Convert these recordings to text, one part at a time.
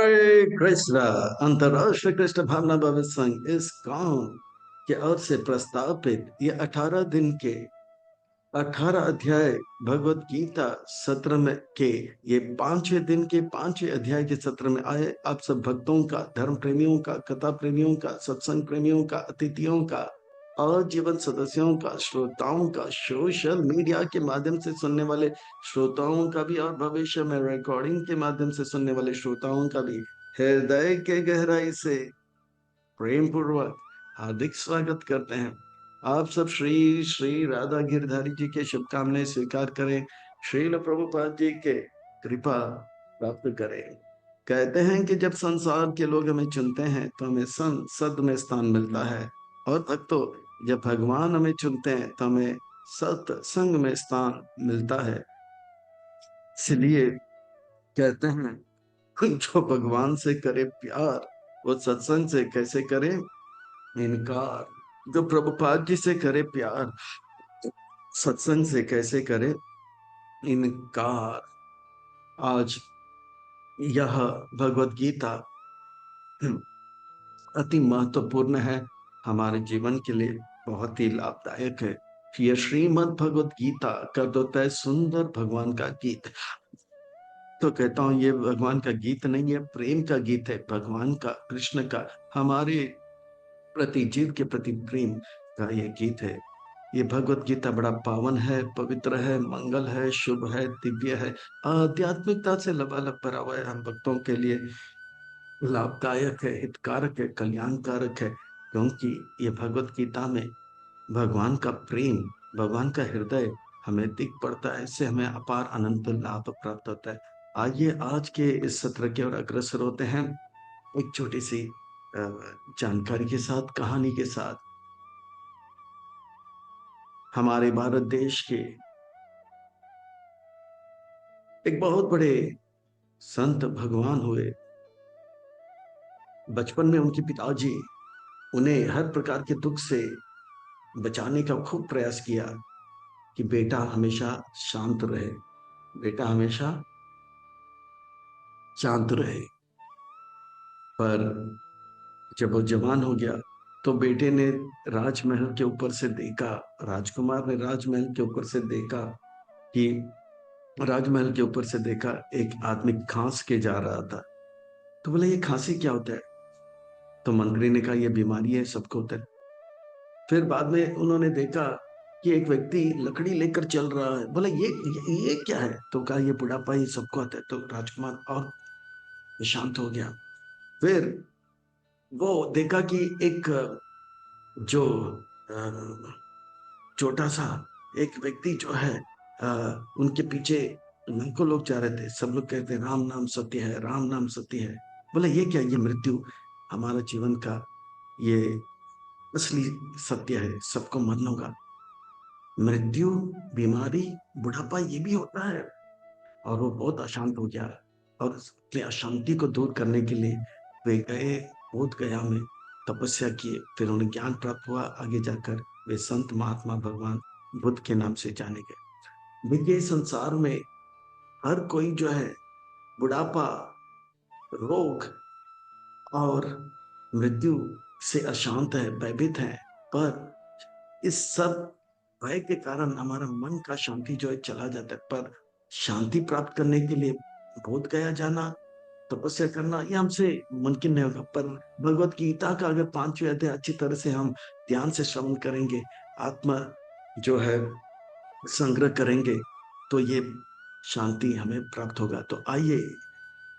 हरे कृष्ण। अंतरराष्ट्रीय कृष्ण भावना भविष्य संघ इस काम के ओर से प्रस्तावित ये 18 दिन के 18 अध्याय भगवत गीता सत्र में के ये 5वें दिन के 5वें अध्याय के सत्र में आए आप सब भक्तों का, धर्म प्रेमियों का, कथा प्रेमियों का, सत्संग प्रेमियों का, अतिथियों का और जीवन सदस्यों का, श्रोताओं का, सोशल मीडिया के माध्यम से सुनने वाले श्रोताओं का भी और भविष्य में रिकॉर्डिंग के माध्यम से सुनने वाले श्रोताओं का भी हृदय के गहराई से प्रेम पूर्वक हार्दिक स्वागत करते हैं। आप सब श्री श्री राधा गिरधारी जी के शुभकामनाएं स्वीकार करें, श्रील प्रभुपाद जी के कृपा प्राप्त करें। कहते हैं कि जब संसार के लोग हमें चुनते हैं तो हमें सद में स्थान मिलता है, और भक्तों जब भगवान हमें चुनते हैं तो हमें सत्संग में स्थान मिलता है। इसलिए कहते हैं जो भगवान से करे प्यार वो सत्संग से कैसे करे इनकार। जो प्रभुपाद जी से करे प्यार सत्संग से कैसे करे इनकार। आज यह भगवत गीता अति महत्वपूर्ण है, हमारे जीवन के लिए बहुत ही लाभदायक है। यह श्रीमद् भगवत गीता कर देता है सुंदर भगवान का गीत। तो कहता हूं ये भगवान का गीत नहीं है, प्रेम का गीत है, भगवान का, कृष्ण का हमारे प्रति, जीव के प्रति प्रेम का ये गीत है। ये भगवत गीता बड़ा पावन है, पवित्र है, मंगल है, शुभ है, दिव्य है, आध्यात्मिकता से लबालब भरा हुआ है। हम भक्तों के लिए लाभदायक है, हितकारक है, कल्याणकारक है, क्योंकि ये भगवत गीता में भगवान का प्रेम, भगवान का हृदय हमें दिख पड़ता है। इससे हमें अपार अनंत लाभ प्राप्त होता है। आइए आज के इस सत्र की ओर अग्रसर होते हैं एक छोटी सी जानकारी के साथ, कहानी के साथ। हमारे भारत देश के एक बहुत बड़े संत भगवान हुए। बचपन में उनके पिताजी उन्हें हर प्रकार के दुख से बचाने का खूब प्रयास किया कि बेटा हमेशा शांत रहे, बेटा हमेशा शांत रहे। पर जब वो जवान हो गया तो बेटे ने राजमहल के ऊपर से देखा, राजकुमार ने राजमहल के ऊपर से देखा कि राजमहल के ऊपर से देखा एक आदमी खांस के जा रहा था। तो बोले ये खांसी क्या होता है? तो मंत्री ने कहा ये बीमारी है, सबको होता है। फिर बाद में उन्होंने देखा कि एक व्यक्ति लकड़ी लेकर चल रहा है। बोला ये क्या है? तो कहा ये बुढ़ापा ही सबको आता है। तो राजकुमार और शांत हो गया। फिर वो देखा कि एक जो अ, छोटा सा एक व्यक्ति जो है उनके पीछे लाखों लोग जा रहे थे। सब लोग कहते हैं राम नाम सत्य है, राम नाम सत्य है। बोले ये क्या? ये मृत्यु हमारा जीवन का ये असली सत्य है, सबको मरना होगा। मृत्यु, बीमारी, बुढ़ापा ये भी होता है। और वो बहुत अशांत हो गया, और अपनी अशांति को दूर करने के लिए वे गए बोध गया में, तपस्या किए। फिर उन्हें ज्ञान प्राप्त हुआ। आगे जाकर वे संत महात्मा भगवान बुद्ध के नाम से जाने गए। देखिए संसार में हर कोई जो है बुढ़ापा, रोग और मृत्यु से अशांत है, भयभीत है। पर इस सब भय के कारण हमारा मन का शांति जो है चला जाता है। पर शांति प्राप्त करने के लिए बोध गया जाना, तपस्या करना ये हमसे मुमकिन नहीं होगा। पर भगवत गीता का अगर 5वें अध्याय अच्छी तरह से हम ध्यान से श्रवण करेंगे, आत्मा जो है संग्रह करेंगे, तो ये शांति हमें प्राप्त होगा। तो आइए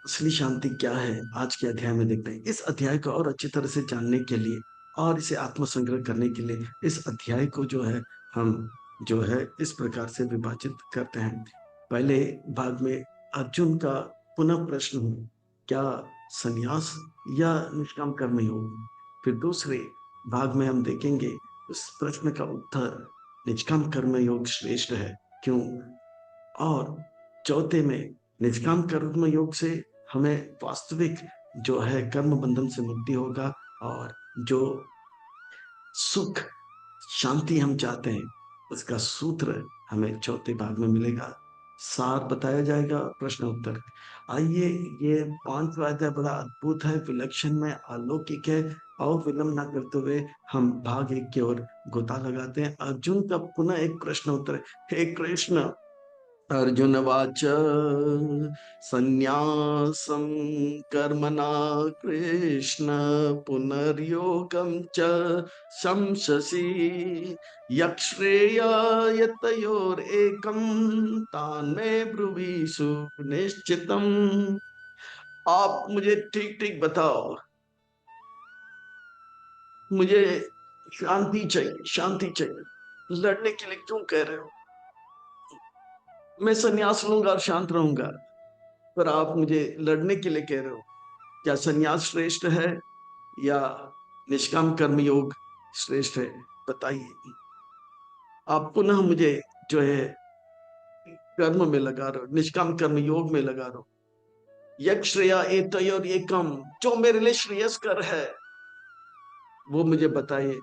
असली शांति क्या है आज के अध्याय में देखते हैं। इस अध्याय को और अच्छी तरह से जानने के लिए और इसे आत्मसंग्रह करने के लिए इस अध्याय को जो है हम जो है इस प्रकार से विभाजित करते हैं। पहले भाग में अर्जुन का पुनः प्रश्न है, क्या संन्यास या निष्काम कर्म योग? फिर दूसरे भाग में हम देखेंगे उस प्रश्न का उत्तर, निष्काम कर्म योग श्रेष्ठ है, क्यों? और चौथे में निष्काम कर्म योग से हमें वास्तविक जो है कर्म बंधन से मुक्ति होगा, और जो सुख, शांति हम चाहते हैं उसका सूत्र हमें चौथे भाग में मिलेगा। सार बताया जाएगा, प्रश्न उत्तर। आइए, ये 5वां अध्याय बड़ा अद्भुत है, विलक्षण है, अलौकिक है। और विलंब न करते हुए हम भाग 1 की ओर गोता लगाते हैं। अर्जुन का पुनः एक प्रश्न उत्तर है। हे कृष्ण, अर्जुन वाच संन्यासं कर्मणा कृष्ण पुनर्योगं च शंससि यक्षेयतयोरेकं तान्मे ब्रुवीषु निश्चितम्। आप मुझे ठीक ठीक बताओ, मुझे शांति चाहिए, शांति चाहिए। लड़ने के लिए क्यों कह रहे हो? मैं संन्यास लूंगा और शांत रहूंगा, पर आप मुझे लड़ने के लिए कह रहे हो। क्या संन्यास श्रेष्ठ है या निष्काम कर्म योग श्रेष्ठ है? बताइए। आप पुनः मुझे जो है कर्म में लगा रहे हो, निष्काम कर्म योग में लगा रहे हो। यक श्रेया एतयोर एकम, जो मेरे लिए श्रेयस्कर है वो मुझे बताइए।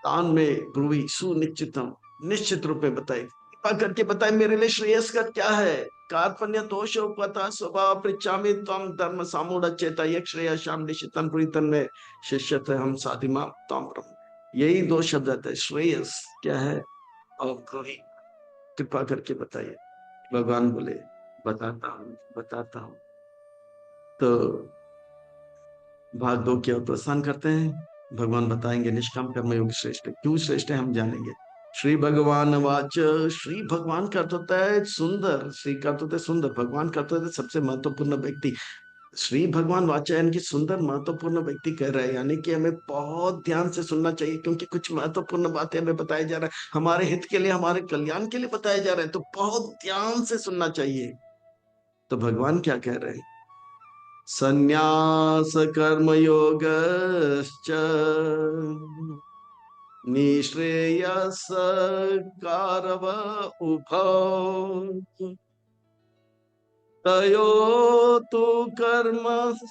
तान में ब्रुवी सुनिश्चितम, निश्चित रूप में बताइए, कृपा करके बताइए मेरे लिए श्रेयस्कर क्या है। कार्पण्य दोषोपता स्वभाव पृच्छामि त्वं धर्म सामूढ़ चेता यक श्रेया श्याम निशितम प्रीतन में शिष्यत हम साधिमा त्वं ब्रह्म। यही दो शब्द आते हैं, श्रेयस क्या है और ब्रूहि, कृपा करके बताइए। भगवान बोले बताता हूँ, बताता हूँ। तो भाग 2 की ओर प्रस्थान करते हैं। भगवान बताएंगे निष्काम कर्म योग श्रेष्ठ है। क्यों श्रेष्ठ है हम जानेंगे। श्री भगवान वाच, श्री भगवान का अर्थ होता है सुंदर, श्री का अर्थ होता है सुंदर, भगवान का अर्थ होता है सबसे महत्वपूर्ण व्यक्ति। श्री भगवान वाचा यानी कि सुंदर महत्वपूर्ण व्यक्ति कह रहे हैं, यानी कि हमें बहुत ध्यान से सुनना चाहिए, क्योंकि कुछ महत्वपूर्ण बातें हमें बताया जा रहा है, हमारे हित के लिए, हमारे कल्याण के लिए बताया जा रहा है, तो बहुत ध्यान से सुनना चाहिए। तो भगवान क्या कह रहे हैं। संन्यास कर्म योगश्च निःश्रेयस कारव उभौ तयो तु कर्म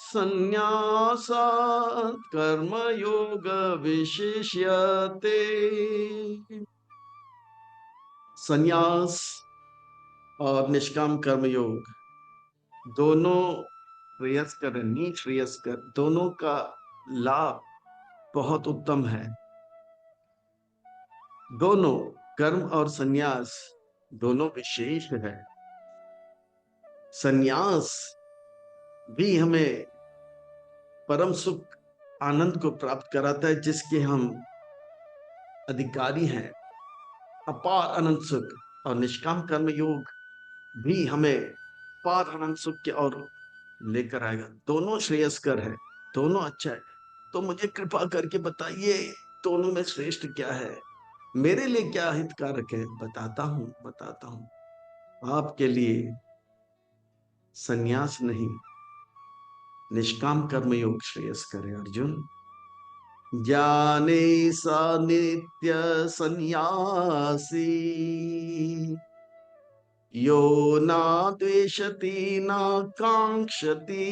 संन्यासात् कर्मयोग विशिष्यते। संन्यास और निष्काम कर्म योग दोनों श्रेयस्कर, निश्रेयस्कर, दोनों का लाभ बहुत उत्तम है। दोनों कर्म और संन्यास दोनों विशेष है। संन्यास भी हमें परम सुख आनंद को प्राप्त कराता है, जिसके हम अधिकारी हैं, अपार अनंत सुख। और निष्काम कर्म योग भी हमें अपार अनंत सुख की ओर लेकर आएगा। दोनों श्रेयस्कर है, दोनों अच्छा है। तो मुझे कृपा करके बताइए दोनों में श्रेष्ठ क्या है, मेरे लिए क्या हितकारक है। बताता हूं, बताता हूं। आपके लिए संन्यास नहीं, निष्काम कर्म योग श्रेयस्कर है अर्जुन। ज्ञाने सा नित्य सन्यासी यो ना द्वेषति ना कांक्षति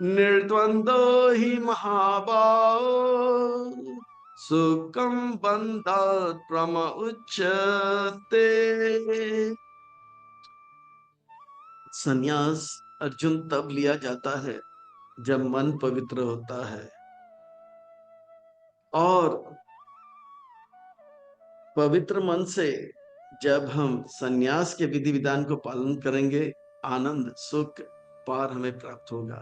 निर्द्वंद्व ही महाबाहो सुखम बंधात् प्रम उच्यते। संन्यास अर्जुन तब लिया जाता है जब मन पवित्र होता है, और पवित्र मन से जब हम संन्यास के विधि विधान को पालन करेंगे, आनंद सुख पार हमें प्राप्त होगा।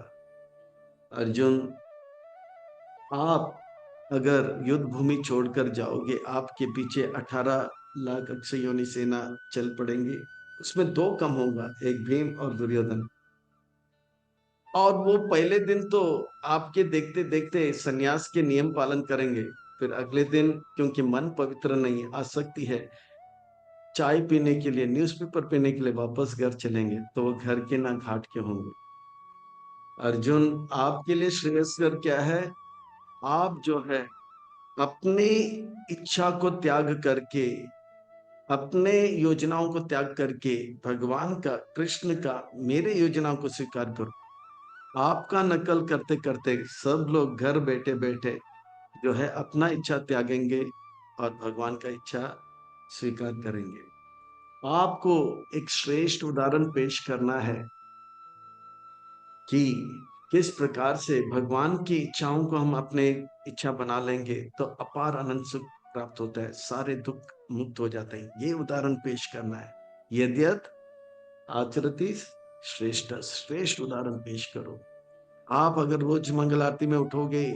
अर्जुन, आप अगर युद्ध भूमि छोड़कर जाओगे, आपके पीछे 18 लाख अक्षय योनि सेना चल पड़ेंगी, उसमें दो कम होगा, एक भीम और दुर्योधन। और वो पहले दिन तो आपके देखते देखते संन्यास के नियम पालन करेंगे, फिर अगले दिन क्योंकि मन पवित्र नहीं, आसक्ति है, चाय पीने के लिए, न्यूज़पेपर पीने के लिए वापस घर चलेंगे, तो वो घर के ना घाट के होंगे। अर्जुन, आपके लिए श्रेयस्कर क्या है। आप जो है अपनी इच्छा को त्याग करके, अपने योजनाओं को त्याग करके भगवान का, कृष्ण का, मेरे योजनाओं को स्वीकार करो। आपका नकल करते करते सब लोग घर बैठे बैठे जो है अपना इच्छा त्यागेंगे और भगवान का इच्छा स्वीकार करेंगे। आपको एक श्रेष्ठ उदाहरण पेश करना है कि किस प्रकार से भगवान की इच्छाओं को हम अपने इच्छा बना लेंगे तो अपार आनंद सुख प्राप्त होता है, सारे दुख मुक्त हो जाते हैं। ये उदाहरण पेश करना है। यद्यत आचरति श्रेष्ठ, श्रेष्ठ उदाहरण पेश करो। आप अगर रोज मंगल आरती में उठोगे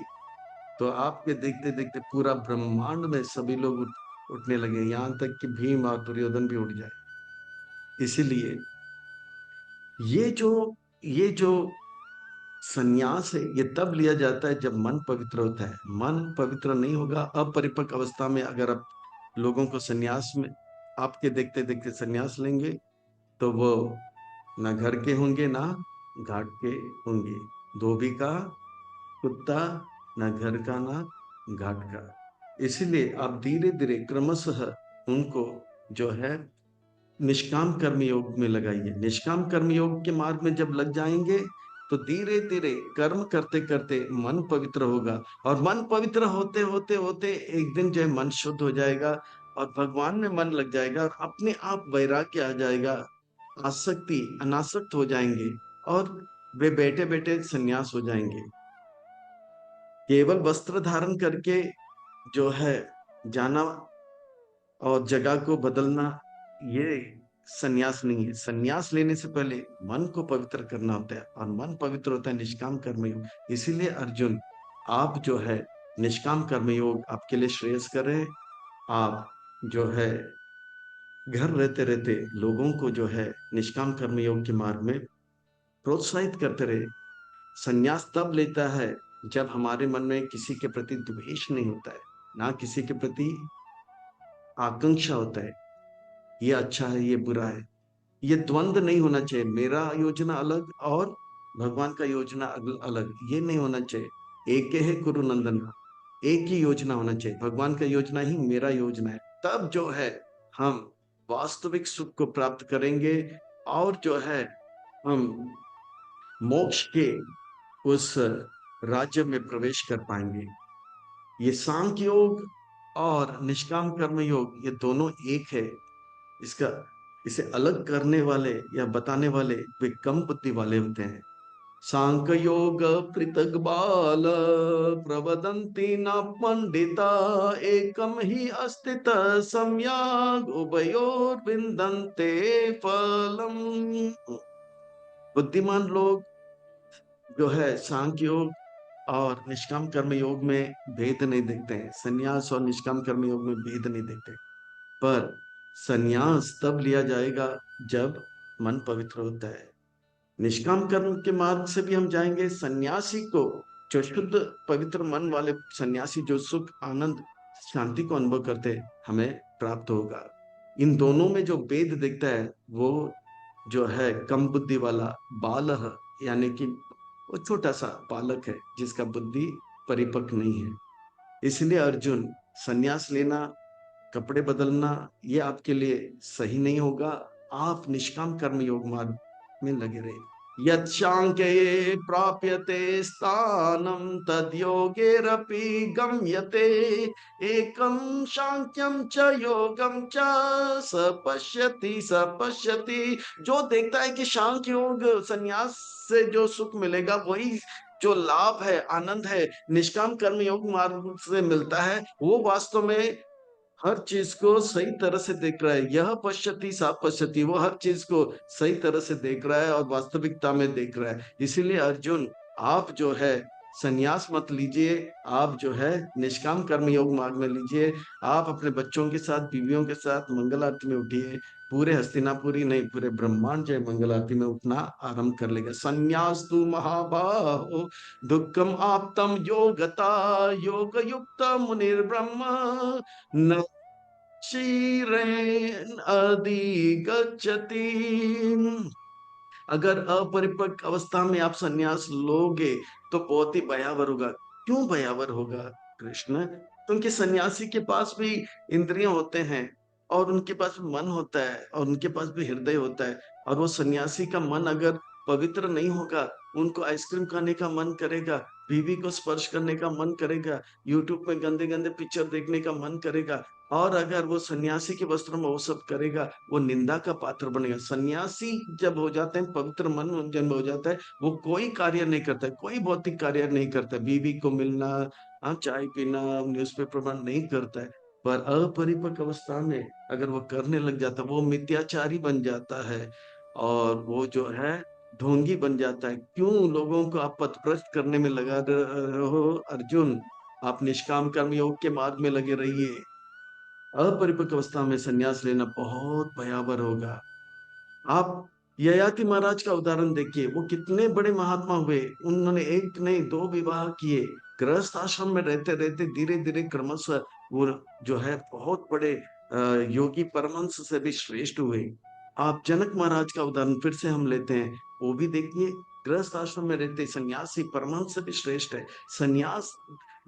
तो आपके देखते देखते पूरा ब्रह्मांड में सभी लोग उठने लगे, यहां तक कि भीम और दुर्योधन भी उठ जाए। इसीलिए ये जो संन्यास है, ये तब लिया जाता है जब मन पवित्र होता है। मन पवित्र नहीं होगा, अपरिपक्व अवस्था में अगर आप लोगों को संन्यास में आपके देखते देखते संन्यास लेंगे तो वो ना घर के होंगे ना घाट के होंगे। धोबी का कुत्ता, ना घर का ना घाट का। इसीलिए आप धीरे धीरे क्रमशः उनको जो है निष्काम कर्म योग में लगाइए। निष्काम कर्म योग के मार्ग में जब लग जाएंगे तो धीरे धीरे कर्म करते करते मन पवित्र होगा, और मन पवित्र होते होते होते एक दिन जो है मन शुद्ध हो जाएगा और भगवान में मन लग जाएगा और अपने आप वैराग्य आ जाएगा। आसक्ति अनासक्त हो जाएंगे और वे बैठे बैठे संन्यास हो जाएंगे। केवल वस्त्र धारण करके जो है जाना और जगह को बदलना, ये सन्यास नहीं है। सन्यास लेने से पहले मन को पवित्र करना होता है और मन पवित्र होता है निष्काम कर्मयोग। इसीलिए अर्जुन, आप जो है निष्काम कर्मयोग आपके लिए श्रेयस कर रहे हैं। आप जो है घर रहते रहते लोगों को जो है निष्काम कर्मयोग के मार्ग में प्रोत्साहित करते रहे। सन्यास तब लेता है जब हमारे मन में किसी के प्रति द्वेष नहीं होता है, ना किसी के प्रति आकांक्षा होता है, ये अच्छा है ये बुरा है। ये द्वंद नहीं होना चाहिए, मेरा योजना अलग और भगवान का योजना अलग, ये नहीं होना चाहिए। एक है कुरु नंदन, एक ही योजना होना चाहिए, भगवान का योजना ही मेरा योजना है। तब जो है हम वास्तविक सुख को प्राप्त करेंगे और जो है हम मोक्ष के उस राज्य में प्रवेश कर पाएंगे। ये सांख्य योग और निष्काम कर्म योग ये दोनों एक है। इसका इसे अलग करने वाले या बताने वाले वे कम बुद्धि वाले होते हैं। सांख्य योग पृथक बाल प्रवदंती न पंडिता, एकम ही अस्तित सम्यग उभयोर विंदन्ते फलम। बुद्धिमान लोग जो है सांख्य योग और निष्काम कर्म योग में भेद नहीं देखते हैं, संन्यास और निष्काम कर्म योग में भेद नहीं देखते। पर संन्यास तब लिया जाएगा जब मन पवित्र होता है। निष्काम कर्म के मार्ग से भी हम जाएंगे। सन्यासी को, जो शुद्ध पवित्र मन वाले सन्यासी जो सुख आनंद शांति को अनुभव करते हैं, हमें प्राप्त होगा। इन दोनों में जो भेद दिखता है वो जो है कम बुद्धि वाला बालह, यानी कि वो छोटा सा बालक है जिसका बुद्धि परिपक्व नहीं है। इसलिए अर्जुन, संन्यास लेना, कपड़े बदलना ये आपके लिए सही नहीं होगा। आप निष्काम कर्म योग मार्ग में लगे रहे। यत्शांक्ये प्राप्यते स्थानं तद्योगेरपि गम्यते, एकं शांक्यं च योगं च स पश्यति। जो देखता है कि शांख्य योग संन्यास से जो सुख मिलेगा वही जो लाभ है आनंद है निष्काम कर्म योग मार्ग से मिलता है, वो वास्तव में हर चीज को सही तरह से देख रहा है। यह पश्यति सा पश्यति, वो हर चीज को सही तरह से देख रहा है और वास्तविकता में देख रहा है। इसीलिए अर्जुन, आप जो है संन्यास मत लीजिए, आप जो है निष्काम कर्म योग मार्ग में लीजिए। आप अपने बच्चों के साथ बीवियों के साथ मंगल आरती में उठिए। पूरे हस्तिनापुरी नहीं, पूरे ब्रह्मांड जो है मंगल आरती में उठना आरंभ कर लेगा। संन्यास तु महाबाहो दुःखम आप्तम योगता, योग युक्त मुनिर्ब्रह्म न क्षीरेण अधिगच्छति। अगर अपरिपक्व अवस्था में आप संन्यास लोगे तो बहुत ही भयावह होगा। क्यों भयावह होगा कृष्ण? क्योंकि सन्यासी के पास भी इंद्रियां होते हैं और उनके पास भी मन होता है और उनके पास भी हृदय होता है। और वो सन्यासी का मन अगर पवित्र नहीं होगा, उनको आइसक्रीम खाने का मन करेगा, बीवी को स्पर्श करने का मन करेगा, यूट्यूब में गंदे-गंदे पिक्चर देखने का मन करेगा। और अगर वो सन्यासी के वस्त्रों में वो सब करेगा, वो निंदा का पात्र बनेगा। सन्यासी जब हो जाते हैं, पवित्र मन जन्म हो जाता है, वो कोई कार्य नहीं करता है, कोई भौतिक कार्य नहीं करता है। बीवी को मिलना, चाय पीना, न्यूज़पेपर पढ़ना नहीं करता है। पर अपरिपक्व अवस्था में अगर वो करने लग जाता है, वो मिथ्याचारी बन जाता है और वो जो है ढोंगी बन जाता है। क्यों लोगों को आप पथभ्रष्ट करने में लगा रहो अर्जुन? आप निष्काम कर्म योग के मार्ग में लगे रहिए। अपरिपक्व अवस्था में संन्यास लेना बहुत भयावह होगा। आप ययाति महाराज का उदाहरण देखिए, वो कितने बड़े महात्मा हुए। उन्होंने एक नहीं 2 विवाह किए। गृहस्थ आश्रम में रहते-रहते धीरे-धीरे क्रमशः वो जो है बहुत बड़े योगी परमहंस से भी श्रेष्ठ हुए। आप जनक महाराज का उदाहरण फिर से हम लेते हैं, वो भी देखिए गृहस्थ आश्रम में रहते सन्यासी परमहंस से भी श्रेष्ठ है। संन्यास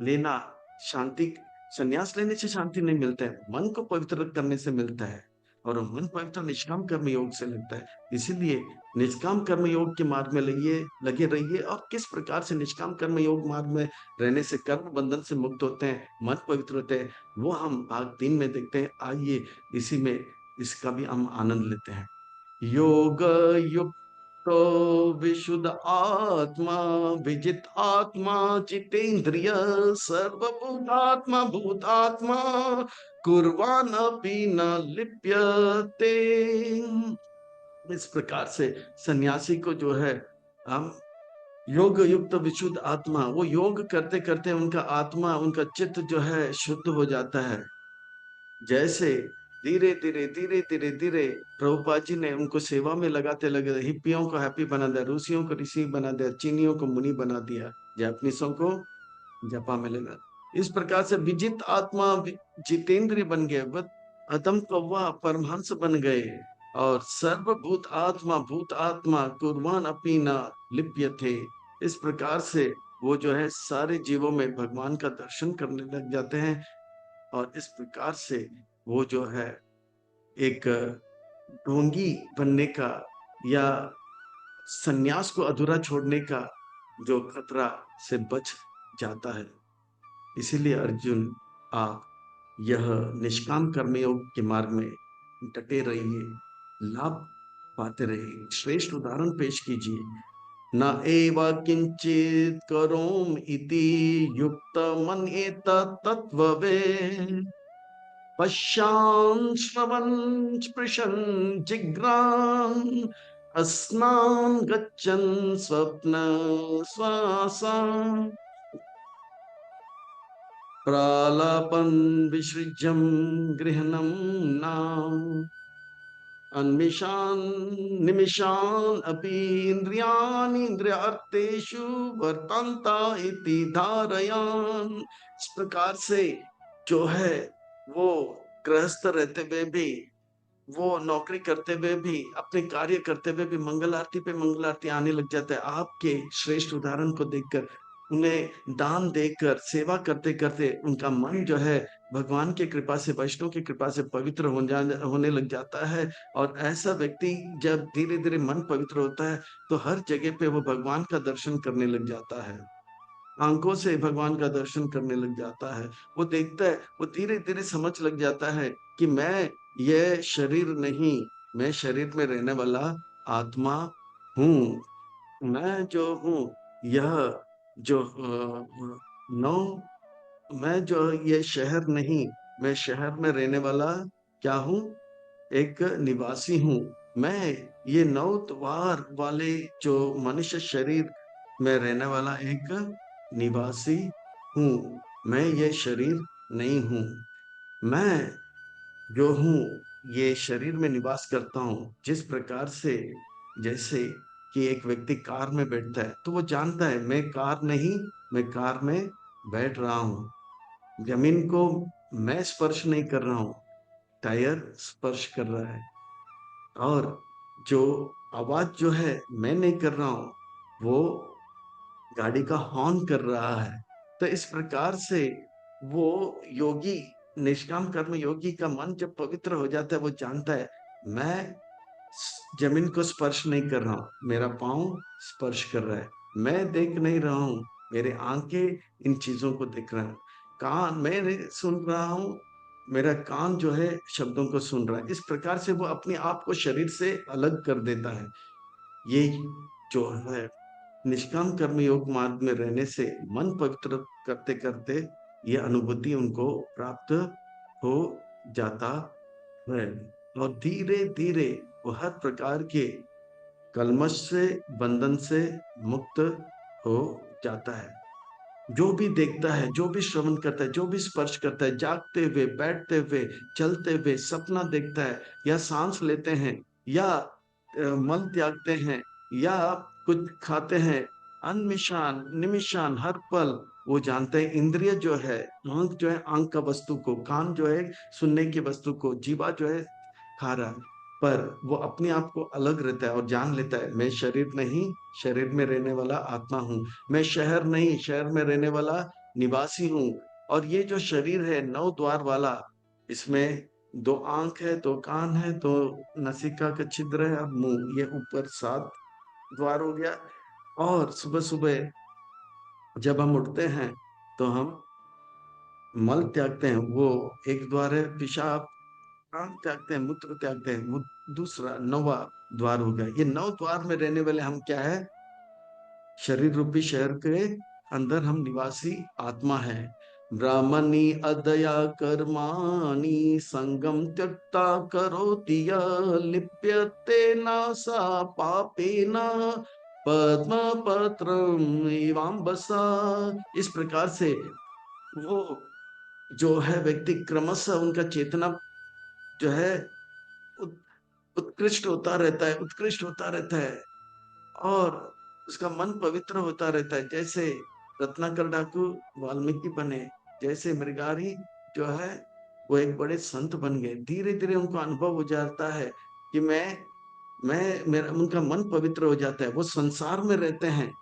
लेना शांति संन्यास लेने से शांति नहीं मिलता है, मन को पवित्र करने से मिलता है। और मन पवित्र निष्काम कर्म योग से लगता है। इसीलिए निष्काम कर्म योग के मार्ग में लगे रहिए। और किस प्रकार से निष्काम कर्म योग मार्ग में रहने से कर्म बंधन से मुक्त होते हैं, मन पवित्र होते हैं, वो हम भाग 3 में देखते हैं। आइए इसी में इसका भी हम आनंद लेते हैं। योग युक्तो विशुद्ध आत्मा, विजित आत्मा, जितेंद्रिय, सर्वभूतात्मा भूतात्मा, कुर्वाण अपि न लिप्यते। इस प्रकार से सन्यासी को जो है हम योग युक्त विशुद्ध आत्मा, वो योग करते करते उनका आत्मा, उनका चित्त जो है शुद्ध हो जाता है। जैसे धीरे धीरे धीरे धीरे धीरे प्रभुपाद जी ने उनको सेवा में लगाते लगे, हिप्पियों को हैप्पी बना दिया, रूसियों को ऋषि बना दिया, चीनियों को मुनि बना दिया, जापानीसों को जपा में लगा। इस प्रकार से विजित आत्मा जितेंद्रिय बन गए, अदम कौवा परमहंस बन गए। और सर्वभूत आत्मा भूत आत्मा कुर्बान अपनी न लिप्य थे। इस प्रकार से वो जो है सारे जीवों में भगवान का दर्शन करने लग जाते हैं। और इस प्रकार से वो जो है एक ढोंगी बनने का या सन्यास को अधूरा छोड़ने का जो खतरा से बच जाता है। इसीलिए अर्जुन, आप यह निष्काम कर्मयोग के मार्ग में डटे रहिए, लाभ पाते रहिए। श्रेष्ठ उदाहरण पेश कीजिए। न एव किंचित करोम इति युक्त मन एतत् तत्त्ववेत्, पश्यान् श्रवन् स्पृशन् जिघ्रान्, अस्नान् गच्छन् स्वप्न श्वासान्, प्रालापन् विसृज्यं गृह्णं नाम, अन्मिषान् निमिषान् अपि इन्द्रियार्थेषु वर्तन्त इति धारयान्। इस प्रकार से जो है वो गृहस्थ रहते हुए भी, वो नौकरी करते हुए भी, अपने कार्य करते हुए भी मंगल आरती पे मंगल आरती आने लग जाता है। आपके श्रेष्ठ उदाहरण को देखकर, उन्हें दान देकर, सेवा करते करते उनका मन जो है भगवान की कृपा से, वैष्णव की कृपा से पवित्र होने लग जाता है। और ऐसा व्यक्ति जब धीरे धीरे मन पवित्र होता है, तो हर जगह पे वो भगवान का दर्शन करने लग जाता है, आंखों से भगवान का दर्शन करने लग जाता है। वो देखता है, वो धीरे धीरे समझ लग जाता है कि मैं ये शरीर नहीं, मैं शरीर में रहने वाला आत्मा हूँ। मैं जो हूँ, यह जो नौ मैं जो ये शहर नहीं, मैं शहर में रहने वाला क्या हूँ? एक निवासी हूँ। मैं ये 9 द्वार वाले जो मनुष्य शरीर में रहने वाला एक निवासी हूँ। मैं ये शरीर नहीं हूँ। मैं जो हूँ, ये शरीर में निवास करता हूँ। जिस प्रकार से, जैसे कि एक व्यक्ति कार में बैठता है, तो वो जानता है मैं कार नहीं, मैं कार में बैठ रहा हूँ। जमीन को मैं स्पर्श नहीं कर रहा हूँ, टायर स्पर्श कर रहा है। और जो आवाज जो है मैं नहीं कर रहा हूँ, वो गाड़ी का हॉर्न कर रहा है। तो इस प्रकार से वो योगी, निष्काम कर्म योगी का मन जब पवित्र हो जाता है, वो जानता है मैं जमीन को स्पर्श नहीं कर रहा हूं, मेरा पांव स्पर्श कर रहा है। मैं देख नहीं रहा हूं, मेरे आंखें इन चीजों को देख रहा हूं। कान मैं नहीं सुन रहा हूं, मेरा कान जो है शब्दों को सुन रहा है। इस प्रकार से वो अपने आप को शरीर से अलग कर देता है। ये जो है निष्काम कर्म योग मार्ग में रहने से मन पवित्र करते करते ये अनुभूति उनको प्राप्त हो जाता है। और धीरे धीरे वो हर प्रकार के कल्मश से, बंधन से मुक्त हो जाता है। जो भी देखता है, जो भी श्रवण करता है, जो भी स्पर्श करता है, जागते हुए, बैठते हुए, चलते हुए, सपना देखता है, या सांस लेते हैं, या मल त्यागते हैं, या कुछ खाते हैं, अनमिशान निमिशान हर पल वो जानते हैं। इंद्रिय जो है, आंख जो है आंख का वस्तु को, कान जो है सुनने की वस्तु को, जीवा जो है खा रहा है, पर वो अपने आप को अलग रहता है और जान लेता है मैं शरीर नहीं, शरीर में रहने वाला आत्मा हूँ। मैं शहर नहीं, शहर में रहने वाला निवासी हूँ। और ये जो शरीर है 9 द्वार वाला, इसमें 2 आंख है, 2 कान है, 2 नासिका का छिद्र है, अब मुंह, ये ऊपर 7 द्वार हो गया। और सुबह सुबह जब हम उठते हैं तो हम मल त्यागते हैं, वो एक द्वार है। पेशाब, प्राण त्यागते हैं, मूत्र त्यागते हैं, वो दूसरा 9वां द्वार हो गया। ये 9 द्वार में रहने वाले हम क्या है, शरीर रूपी शहर के अंदर हम निवासी आत्मा है। ब्राह्मणी अदया कर्माणि संगम त्यक्ता करोति यः लिप्यते नासा पापेन पद्म पत्रम इवाम्बसा। इस प्रकार से वो जो है व्यक्ति क्रमशः उनका चेतना जो है उत- उत्कृष्ट होता रहता है, उत्कृष्ट होता रहता है, और उसका मन पवित्र होता रहता है। जैसे रत्नाकर डाकू वाल्मीकि बने, जैसे मृगारी जो है वो एक बड़े संत बन गए। धीरे धीरे उनको अनुभव हो जाता है कि मैं मेरा उनका मन पवित्र हो जाता है। वो संसार में रहते हैं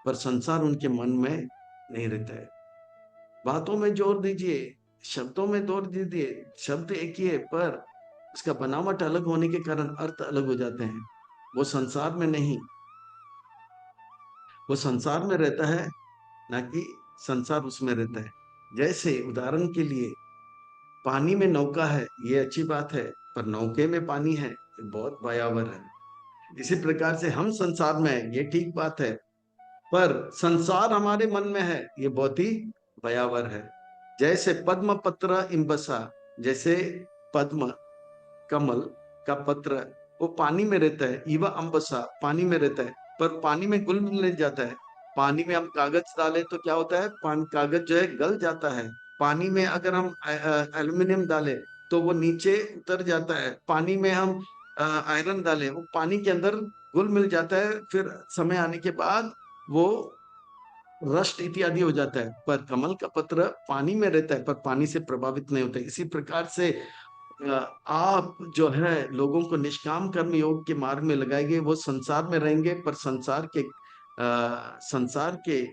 पर संसार उनके मन में नहीं रहता है। बातों में जोर दीजिए, शब्दों में जोर दीजिए, शब्द एक ही है पर उसका बनावट अलग होने के कारण अर्थ अलग हो जाते हैं। वो संसार में नहीं, वो संसार में रहता है, ना कि संसार उसमें रहता है। जैसे उदाहरण के लिए पानी में नौका है, ये अच्छी बात है, पर नौके में पानी है, ये बहुत भयावह है। इसी प्रकार से हम संसार में है, ये ठीक बात है, पर संसार हमारे मन में है, ये बहुत ही भयावह है। जैसे पद्म पत्र इम्बसा, जैसे पद्म कमल का पत्र वो पानी में रहता है, ईवा अम्बसा पानी में रहता है, पर पानी में घुल मिल जाता है। पानी में हम कागज डालें तो क्या होता है, कागज जो है गल जाता है। पानी में अगर हम एल्युमिनियम डालें तो वो नीचे उतर जाता है। पानी में हम आयरन डालें, वो पानी के अंदर घुल मिल जाता है, फिर समय आने के बाद वो रस्ट इत्यादि हो जाता है। पर कमल का पत्र पानी में रहता है पर पानी से प्रभावित नहीं होता। इसी प्रकार से आप जो है लोगों को निष्काम कर्म योग के मार्ग में लगाएंगे, वो संसार में रहेंगे पर संसार के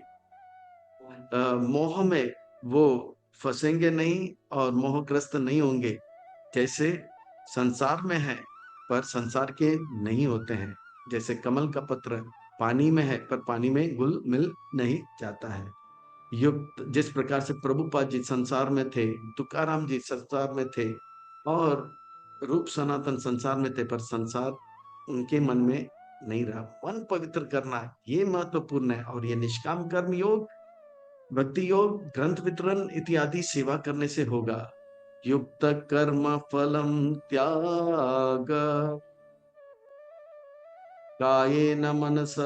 मोह में वो फंसेंगे नहीं और मोहग्रस्त नहीं होंगे। जैसे संसार में है पर संसार के नहीं होते हैं। जैसे कमल का पत्र पानी में है पर पानी में घुल मिल नहीं जाता है। युक्त जिस प्रकार से प्रभुपाद जी संसार में थे, तुकाराम जी संसार में थे, और रूप सनातन संसार में थे, पर संसार उनके मन में नहीं रहा। मन पवित्र करना ये महत्वपूर्ण है। और ये निष्काम कर्म योग, भक्ति योग, ग्रंथ वितरण इत्यादि सेवा करने से होगा। युक्त कर्म फलम त्याग कायेन मनसा,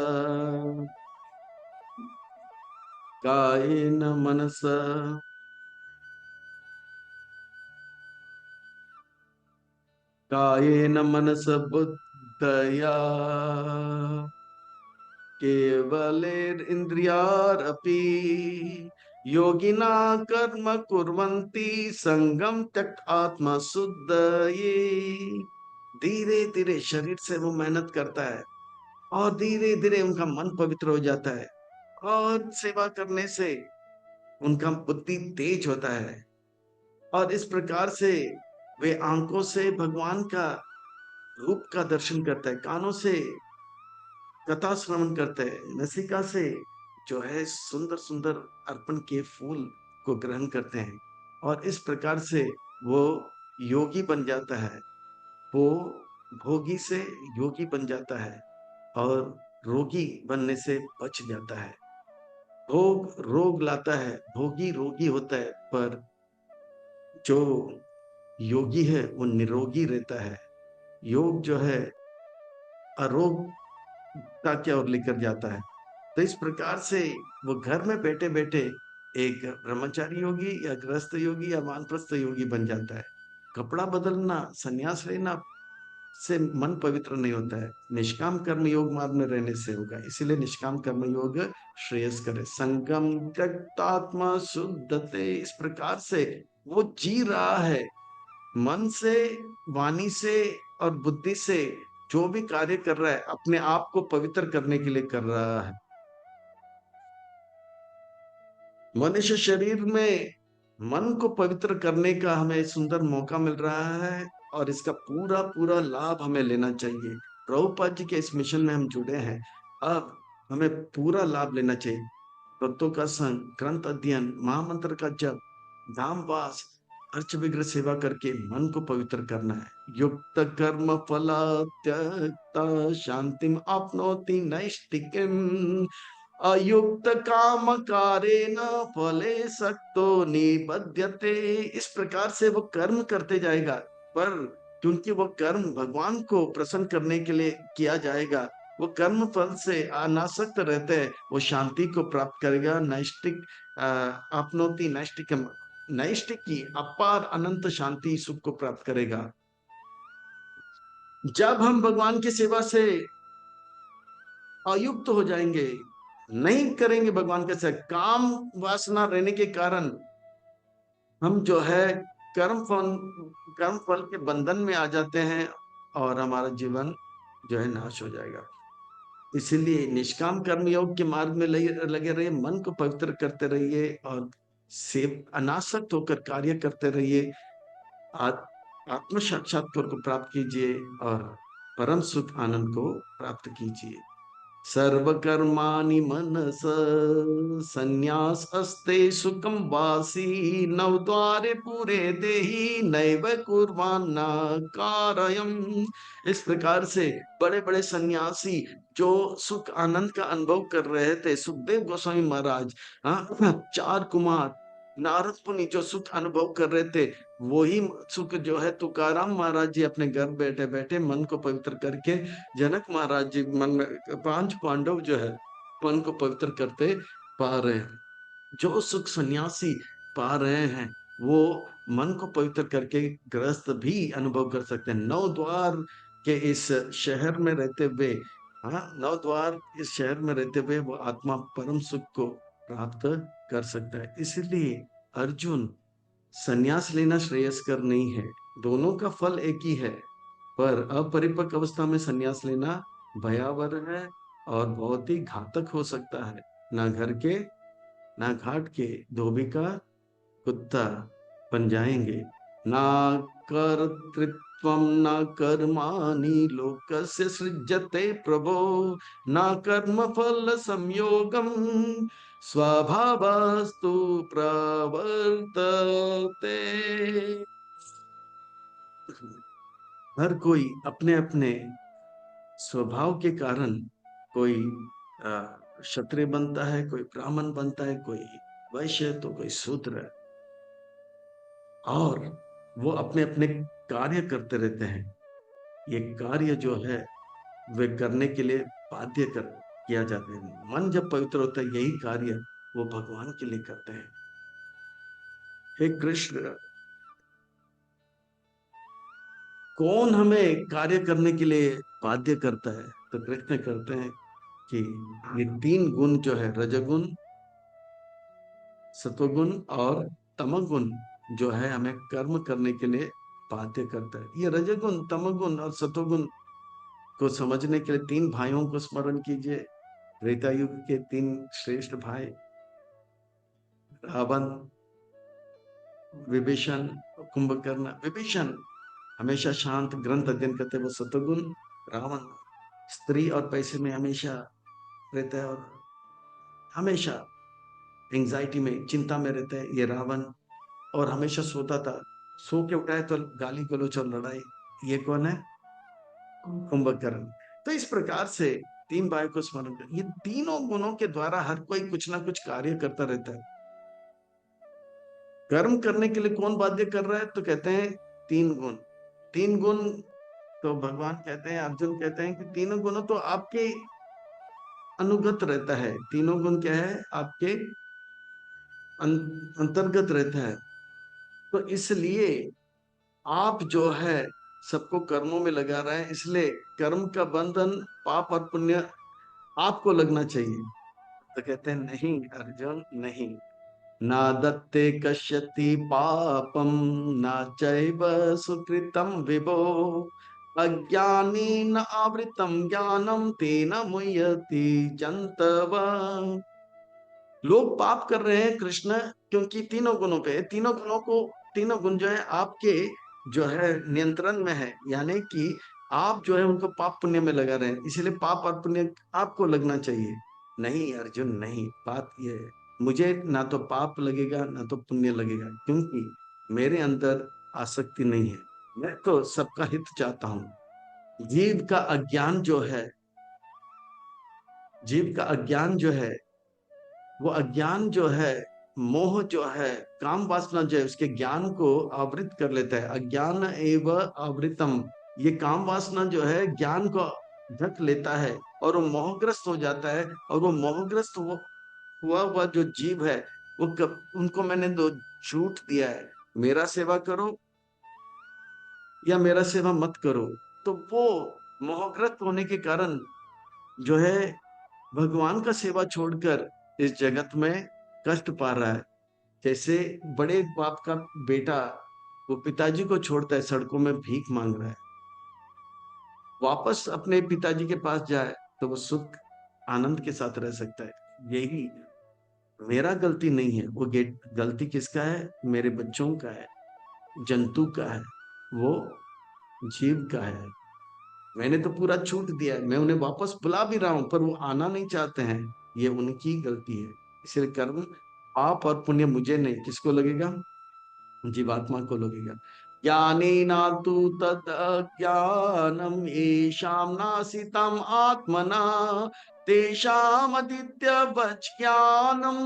कायेन मनसा, कायेन मनस बुद्धया केवलैरिन्द्रियारपि योगिना कर्म कुर्वन्ति संगम त्यक्त आत्मा शुद्धये। धीरे धीरे शरीर से वो मेहनत करता है और धीरे धीरे उनका मन पवित्र हो जाता है, और सेवा करने से उनका बुद्धि तेज होता है। और इस प्रकार से वे आंखों से भगवान का रूप का दर्शन करता है, कानों से कथा श्रवण करता है, नसिका से जो है सुंदर सुंदर अर्पण के फूल को ग्रहण करते हैं, और इस प्रकार से वो योगी बन जाता है। वो भोगी से योगी बन जाता है और रोगी बनने से बच जाता है। भोग रोग लाता है, भोगी रोगी होता है, पर जो योगी है वो निरोगी रहता है। योग जो है अरोगता की ओर लेकर जाता है। तो इस प्रकार से वो घर में बैठे बैठे एक ब्रह्मचारी योगी या गृहस्थ योगी या वानप्रस्थ योगी बन जाता है। कपड़ा बदलना, संन्यास लेना से मन पवित्र नहीं होता है, निष्काम कर्म योग मार्ग में रहने से होगा। इसीलिए निष्काम कर्म योग श्रेयस करे। संगम त्यक्तात्मा शुद्धते, इस प्रकार से वो जी रहा है मन से, वाणी से और बुद्धि से। जो भी कार्य कर रहा है अपने आप को पवित्र करने के लिए कर रहा है। मनुष्य शरीर में मन को पवित्र करने का हमें सुंदर मौका मिल रहा है, और इसका पूरा पूरा लाभ हमें लेना चाहिए। प्रभुपाद जी के इस मिशन में हम जुड़े हैं, अब हमें पूरा लाभ लेना चाहिए। भक्तों का संग, ग्रंथ अध्ययन, महामंत्र का जप, धाम वास, अर्च विग्रह सेवा करके मन को पवित्र करना है। युक्त कर्म फला त्यक्ता शांतिम आपनोति नैष्टिकीम, अयुक्त काम कारेण फले सक्तो निबध्यते। इस प्रकार से वो कर्म करते जाएगा, पर क्योंकि वो कर्म भगवान को प्रसन्न करने के लिए किया जाएगा, वो कर्म फल से अनासक्त रहते हैं, वो शांति को प्राप्त करेगा। नैष्टिक आपनोति नैष्टिकम, नैष्टिक की अपार अनंत शांति सुख को प्राप्त करेगा। जब हम भगवान की सेवा से अयुक्त हो जाएंगे, नहीं करेंगे भगवान के साथ, काम वासना रहने के कारण हम जो है कर्म फल के बंधन में आ जाते हैं, और हमारा जीवन जो है नाश हो जाएगा। इसीलिए निष्काम कर्म योग के मार्ग में लगे रहिए, मन को पवित्र करते रहिए, और सेव अनासक्त होकर कार्य करते रहिए। आत्म साक्षात्कार को प्राप्त कीजिए और परम सुख आनंद को प्राप्त कीजिए। सर्वकर्माणि मनस संन्यास अस्ते सुखम वासी, नवद्वारे पूरे देहि नैव कुर्वान्ना कारयम। इस प्रकार से बड़े बड़े सन्यासी जो सुख आनंद का अनुभव कर रहे थे, सुखदेव गोस्वामी महाराज, हाँ, चार कुमार, नारद मुनि जो सुख अनुभव कर रहे थे, वही सुख जो है तुकाराम महाराज जी अपने घर बैठे बैठे मन को पवित्र करके, जनक महाराज जी मन में, पांच पांडव जो है मन को पवित्र करते पा रहे हैं। जो सुख सन्यासी पा रहे हैं, वो मन को पवित्र करके गृहस्थ भी अनुभव कर सकते हैं। नौ द्वार के इस शहर में रहते हुए, हाँ, नौ द्वार इस शहर में रहते हुए वो आत्मा परम सुख को प्राप्त कर सकता है। इसलिए अर्जुन, संन्यास लेना श्रेयस्कर नहीं है, दोनों का फल एक ही है, पर अपरिपक्व अवस्था में संन्यास लेना भयावह है और बहुत ही घातक हो सकता है। ना घर के ना घाट के धोबी का कुत्ता बन जाएंगे। ना कर्तृत्वम ना कर्माणि लोकस्य सृजते प्रभो, ना कर्म फल संयोगम स्वभावस्तु प्रवर्तते। हर कोई अपने अपने स्वभाव के कारण, कोई क्षत्रिय बनता है, कोई ब्राह्मण बनता है, कोई वैश्य, तो कोई शूद्र, और वो अपने अपने कार्य करते रहते हैं। ये कार्य जो है वे करने के लिए बाध्य कर किया जाता है। मन जब पवित्र होता है, यही कार्य वो भगवान के लिए करते हैं। हे कृष्ण, कौन हमें कार्य करने के लिए बाध्य करता है? तो कृष्ण करते हैं कि ये तीन गुण जो है, रजगुण, सत्वगुण और तमगुण, जो है हमें कर्म करने के लिए बाध्य करता है। ये रजगुण, तमगुण और सत्वगुण को समझने के लिए तीन भाइयों को स्मरण कीजिए। त्रेता युग के तीन श्रेष्ठ भाई, रावण, विभीषण, कुंभकर्ण। विभीषण हमेशा शांत, ग्रंथ अध्ययन करते हैं, वो सतोगुण। रावण स्त्री और पैसे में हमेशा रहता है और हमेशा एंजाइटी में, चिंता में रहता है, ये रावण। और हमेशा सोता था, सो के उठाए तो गाली गलौज और लड़ाई। ये कौन है? कुंभकर्ण। तो इस प्रकार से तीन भाई को स्मरण कर, ये तीनों गुणों के द्वारा हर कोई कुछ ना कुछ कार्य करता रहता है। कर्म करने के लिए कौन बाध्य कर रहा है? तो कहते हैं तीन गुण। तीन गुण, तो भगवान कहते हैं, अर्जुन कहते हैं कि तीनों गुणों तो आपके अनुगत रहता है। तीनों गुण क्या है? आपके अंतर्गत रहता है। तो इसलिए आप जो है सबको कर्मों में लगा रहे हैं, इसलिए कर्म का बंधन, पाप और पुण्य आपको लगना चाहिए। तो कहते हैं नहीं अर्जुन, नहीं। ना दत्ते कश्यति पापम, ना चैव सुकृतम विभो, अज्ञानी न आवृतम ज्ञानम तेन मुह्यति जंतव। लोग पाप कर रहे हैं कृष्ण, क्योंकि तीनों गुणों पे, तीनों गुणों को, तीनों गुण जो है आपके जो है नियंत्रण में है, यानी कि आप जो है उनको पाप पुण्य में लगा रहे हैं, इसलिए पाप और पुण्य आपको लगना चाहिए। नहीं अर्जुन, नहीं। बात ये है, मुझे ना तो पाप लगेगा ना तो पुण्य लगेगा, क्योंकि मेरे अंदर आसक्ति नहीं है। मैं तो सबका हित चाहता हूं। जीव का अज्ञान जो है, जीव का अज्ञान जो है, वो अज्ञान जो है, मोह जो है, काम वासना जो है, उसके ज्ञान को आवृत कर लेता है। अज्ञान एव आवृतम, ये काम वासना जो है ज्ञान को ढक लेता है और वो मोहग्रस्त हो जाता है। और वो मोहग्रस्त हुआ हुआ जो जीव है, वो उनको मैंने दो छूट दिया है, मेरा सेवा करो या मेरा सेवा मत करो। तो वो मोहग्रस्त होने के कारण जो है भगवान का सेवा छोड़कर इस जगत में कष्ट पा रहा है। जैसे बड़े बाप का बेटा वो पिताजी को छोड़ता है, सड़कों में भीख मांग रहा है, वापस अपने पिताजी के पास जाए तो वो सुख आनंद के साथ रह सकता है। यही मेरा गलती नहीं है, वो गलती किसका है? मेरे बच्चों का है, जंतु का है, वो जीव का है। मैंने तो पूरा छूट दिया है, मैं उन्हें वापस बुला भी रहा हूं, पर वो आना नहीं चाहते हैं। ये उनकी गलती है। इसलिए कर्म, पाप और पुण्य मुझे नहीं, किसको लगेगा? जीवात्मा को लगेगा। ज्ञानेना तु तद ज्ञानम येषां नासितम आत्मना, तेषाम अदित्यवच् ज्ञानम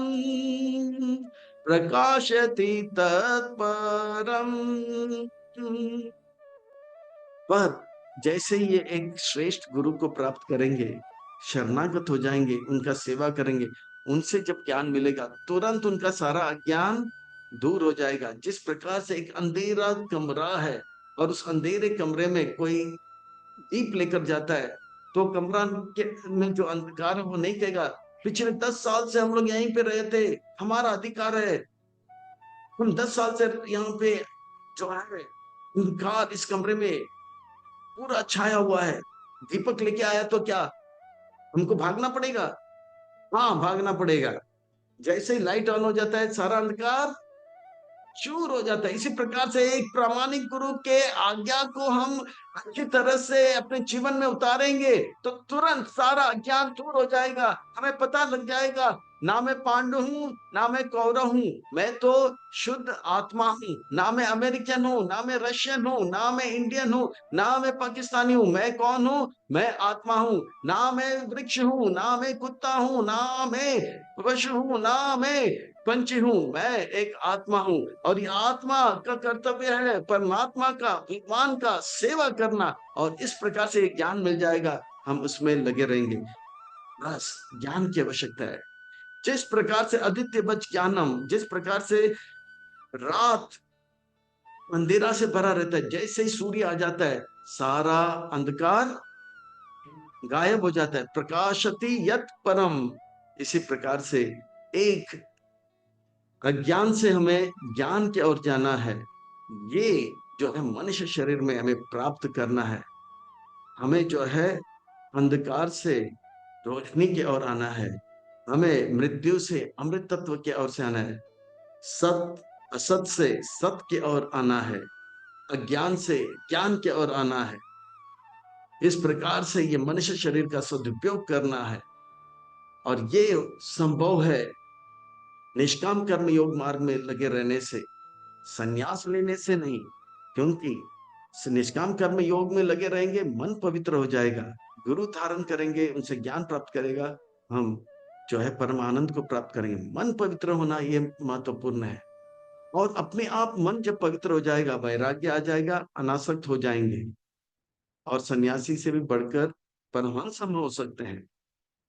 प्रकाशति तत्परम। पर जैसे ही ये एक श्रेष्ठ गुरु को प्राप्त करेंगे, शरणागत हो जाएंगे, उनका सेवा करेंगे, उनसे जब ज्ञान मिलेगा, तुरंत उनका सारा अज्ञान दूर हो जाएगा। जिस प्रकार से एक अंधेरा कमरा है और उस अंधेरे कमरे में कोई दीप लेकर जाता है, तो कमरा के में जो अंधकार है वो नहीं कहेगा पिछले 10 साल से हम लोग यहीं पे रहे थे, हमारा अधिकार है, हम 10 साल से यहाँ पे जो है अंधकार इस कमरे में पूरा छाया हुआ है, दीपक लेके आया तो क्या हमको भागना पड़ेगा? हाँ भागना पड़ेगा। जैसे ही लाइट ऑन हो जाता है सारा अंधकार चूर हो जाता है। इसी प्रकार से एक प्रामाणिक गुरु के आज्ञा को हम अच्छी तरह से अपने जीवन में उतारेंगे तो तुरंत सारा अज्ञान दूर हो जाएगा। हमें पता लग जाएगा, ना मैं पांडु हूं ना मैं कौरव हूं, मैं तो शुद्ध आत्मा हूं। ना मैं अमेरिकन हूं ना मैं रशियन हूं ना मैं इंडियन हूं ना मैं पाकिस्तानी हूं। मैं कौन हूं? मैं आत्मा हूं। ना मैं वृक्ष हूं ना मैं कुत्ता हूं ना मैं पशु हूं ना मैं पंछी हूं। मैं एक आत्मा हूं और ये आत्मा का कर्तव्य है परमात्मा का, भगवान का सेवा करना। और इस प्रकार से ज्ञान मिल जाएगा, हम उसमें लगे रहेंगे। बस ज्ञान की आवश्यकता है। जिस प्रकार से आदित्य बच ज्ञानम, जिस प्रकार से रात अंधेरा से भरा रहता है, जैसे ही सूर्य आ जाता है सारा अंधकार गायब हो जाता है। प्रकाशति यत परम। इसी प्रकार से एक अज्ञान से हमें ज्ञान की ओर जाना है। ये जो है मनुष्य शरीर में हमें प्राप्त करना है। हमें जो है अंधकार से रोशनी की ओर आना है। हमें मृत्यु से अमृत तत्व की ओर से आना है। सत असत से सत की ओर आना है। अज्ञान से ज्ञान की ओर आना है। इस प्रकार से ये मनुष्य शरीर का सदुपयोग करना है, और ये संभव है निष्काम कर्म योग मार्ग में लगे रहने से, संन्यास लेने से नहीं। क्योंकि निष्काम कर्म योग में लगे रहेंगे, मन पवित्र हो जाएगा, गुरु धारण करेंगे, उनसे ज्ञान प्राप्त करेगा, हम जो है परमानंद को प्राप्त करेंगे। मन पवित्र होना ये महत्वपूर्ण है। और अपने आप मन जब पवित्र हो जाएगा, वैराग्य आ जाएगा, अनासक्त हो जाएंगे, और सन्यासी से भी बढ़कर परमहंस हम हो सकते हैं।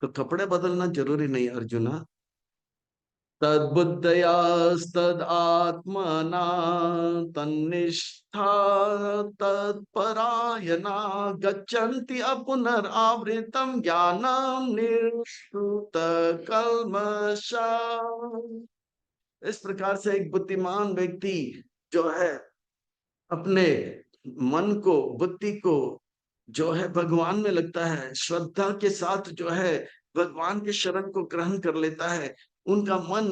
तो कपड़े बदलना जरूरी नहीं अर्जुना। तद्बुद्धयास्तद आत्मना तन्निष्ठा तत्परायणा गच्छन्ति अपुनरावृतम ज्ञानम निश्रुत कल्मषा। इस प्रकार से एक बुद्धिमान व्यक्ति जो है अपने मन को, बुद्धि को जो है भगवान में लगता है, श्रद्धा के साथ जो है भगवान के शरण को ग्रहण कर लेता है, उनका मन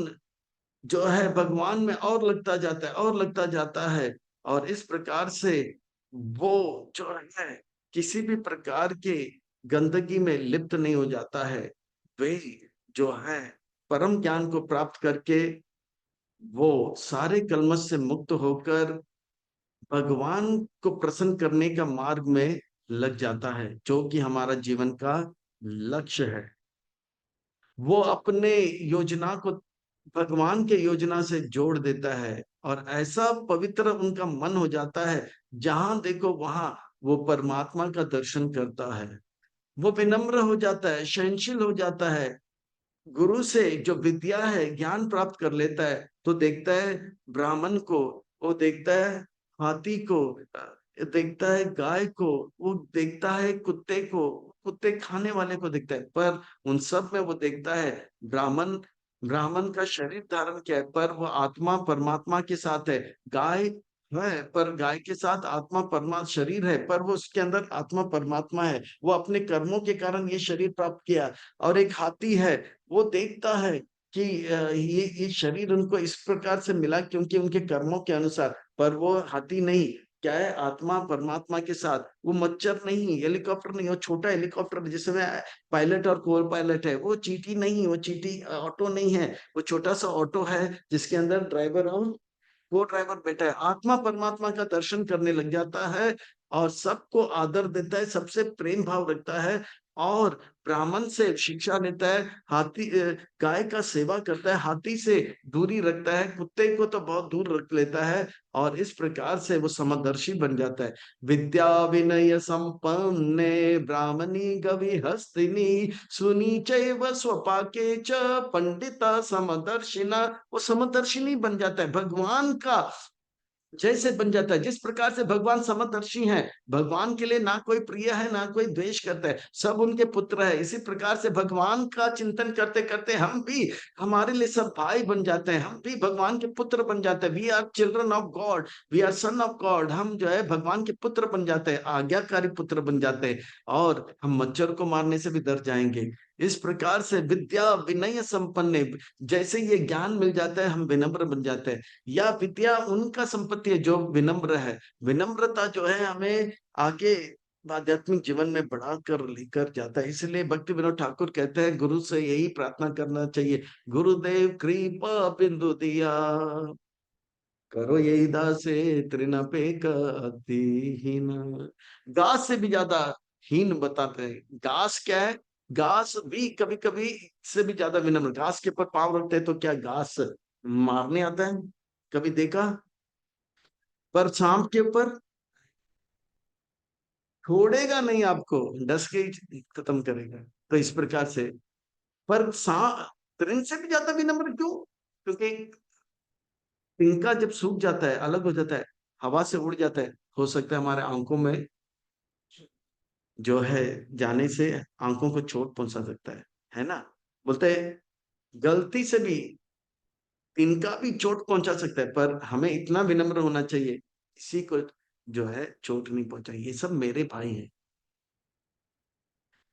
जो है भगवान में और लगता जाता है, और लगता जाता है। और इस प्रकार से वो जो है किसी भी प्रकार के गंदगी में लिप्त नहीं हो जाता है। वे जो है परम ज्ञान को प्राप्त करके वो सारे कलमश से मुक्त होकर भगवान को प्रसन्न करने का मार्ग में लग जाता है, जो कि हमारा जीवन का लक्ष्य है। वो अपने योजना को भगवान के योजना से जोड़ देता है, और ऐसा पवित्र उनका मन हो जाता है, जहां देखो वहां वो परमात्मा का दर्शन करता है। वो विनम्र हो जाता है, सहनशील हो जाता है। गुरु से जो विद्या है, ज्ञान प्राप्त कर लेता है, तो देखता है ब्राह्मण को, वो देखता है हाथी को, देखता है गाय को, वो देखता है कुत्ते को, कुत्ते खाने वाले को देखता है, पर उन सब में वो देखता है ब्राह्मण। ब्राह्मण का शरीर धारण किया है, पर वो आत्मा परमात्मा के साथ है। गाय है, पर गाय के साथ आत्मा परमात्मा शरीर है, पर वो उसके अंदर आत्मा परमात्मा है, वो अपने कर्मों के कारण ये शरीर प्राप्त किया। और एक हाथी है, वो देखता है कि ये शरीर उनको इस प्रकार से मिला क्योंकि उनके कर्मों के अनुसार, पर वो हाथी नहीं, क्या है, आत्मा परमात्मा के साथ। वो मच्छर नहीं, हेलीकॉप्टर नहीं, वो छोटा हेलीकॉप्टर जिसमें पायलट और को पायलट है। वो चींटी नहीं, वो चींटी ऑटो नहीं है, वो छोटा सा ऑटो है जिसके अंदर ड्राइवर और वो ड्राइवर बैठा है। आत्मा परमात्मा का दर्शन करने लग जाता है, और सबको आदर देता है, सबसे प्रेम भाव रखता है, और ब्राह्मण से शिक्षा लेता है, गाय का सेवा करता है, हाथी से दूरी रखता है, कुत्ते को तो बहुत दूर रख लेता है। और इस प्रकार से वो समदर्शी बन जाता है। विद्या विनय संपन्ने ब्राह्मणी गवि हस्तिनी सुनी चैव स्वपाके च पंडिता समदर्शिना। वो समदर्शिनी बन जाता है, भगवान का जैसे बन जाता है। जिस प्रकार से भगवान समदर्शी हैं, भगवान के लिए ना कोई प्रिय है ना कोई द्वेष करता है, सब उनके पुत्र है। इसी प्रकार से भगवान का चिंतन करते करते हम भी, हमारे लिए सब भाई बन जाते हैं, हम भी भगवान के पुत्र बन जाते हैं। We are children of God, we are son of God. हम जो है भगवान के पुत्र बन जाते हैं, आज्ञाकारी पुत्र बन जाते हैं, और हम मच्छर को मारने से भी डर जाएंगे। इस प्रकार से विद्या विनय संपन्न, जैसे ये ज्ञान मिल जाता है हम विनम्र बन जाते हैं। या विद्या उनका संपत्ति है जो विनम्र है। विनम्रता जो है हमें आगे आध्यात्मिक जीवन में बढ़ाकर लेकर जाता है। इसलिए भक्ति विनोद ठाकुर कहते हैं गुरु से यही प्रार्थना करना चाहिए, गुरुदेव कृपा बिंदु दिया, करो यही दासे तृणपे दीन। घास से भी ज्यादा हीन बताते हैं। घास क्या है, घास भी कभी कभी से भी ज्यादा विनम्र। घास के ऊपर पाँव रखते हैं तो क्या घास मारने आता है? कभी देखा? पर सांप के ऊपर छोड़ेगा नहीं, आपको डस के ही खत्म करेगा। तो इस प्रकार से, पर सांप तृण से भी ज्यादा विनम्र क्यों? क्योंकि तिनका जब सूख जाता है, अलग हो जाता है, हवा से उड़ जाता है, हो सकता है हमारे आंखों में जो है जाने से आंखों को चोट पहुंचा सकता है ना? बोलते हैं गलती से भी तिनका भी चोट पहुंचा सकता है, पर हमें इतना विनम्र होना चाहिए किसी को जो है चोट नहीं पहुंचाई। ये सब मेरे भाई हैं,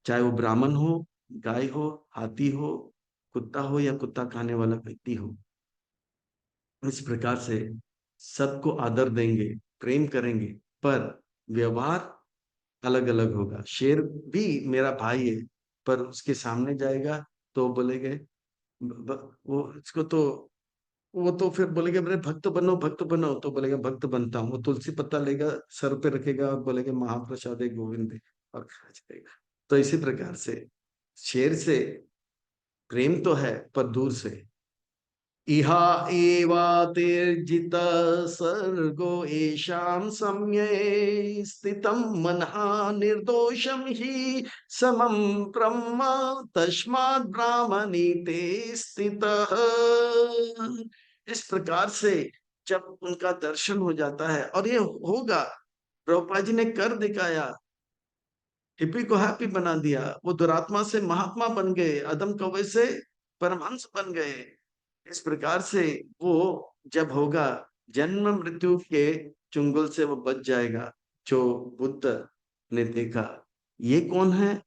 चाहे वो ब्राह्मण हो, गाय हो, हाथी हो या कुत्ता खाने वाला व्यक्ति हो। इस प्रकार से सबको आदर देंगे, प्रेम करेंगे, पर व्यवहार अलग अलग होगा। शेर भी मेरा भाई है, पर उसके सामने जाएगा तो बोलेंगे वो इसको तो, वो तो फिर बोलेगा मेरे भक्त बनो, तो बोलेगा भक्त बनता हूँ। वो तुलसी पत्ता लेगा, सर पे रखेगा और बोलेगा महाप्रसाद है गोविंद है, और खा जाएगा। तो इसी प्रकार से शेर से प्रेम तो है, पर दूर से। इहा एवातिर्जित सर्गो येषां सम्ये स्थितं मनः निर्दोषं हि समं ब्रह्म तस्माद् ब्राह्मणे ते स्थितः। इस प्रकार से जब उनका दर्शन हो जाता है, और ये होगा, प्रभुपाद जी ने कर दिखाया, हिप्पी को हैप्पी बना दिया, वो दुरात्मा से महात्मा बन गए, अदम कौवे से परमहंस बन गए। इस प्रकार से वो जब होगा, जन्म मृत्यु के चुंगल से वो बच जाएगा। जो बुद्ध ने देखा, ये कौन है,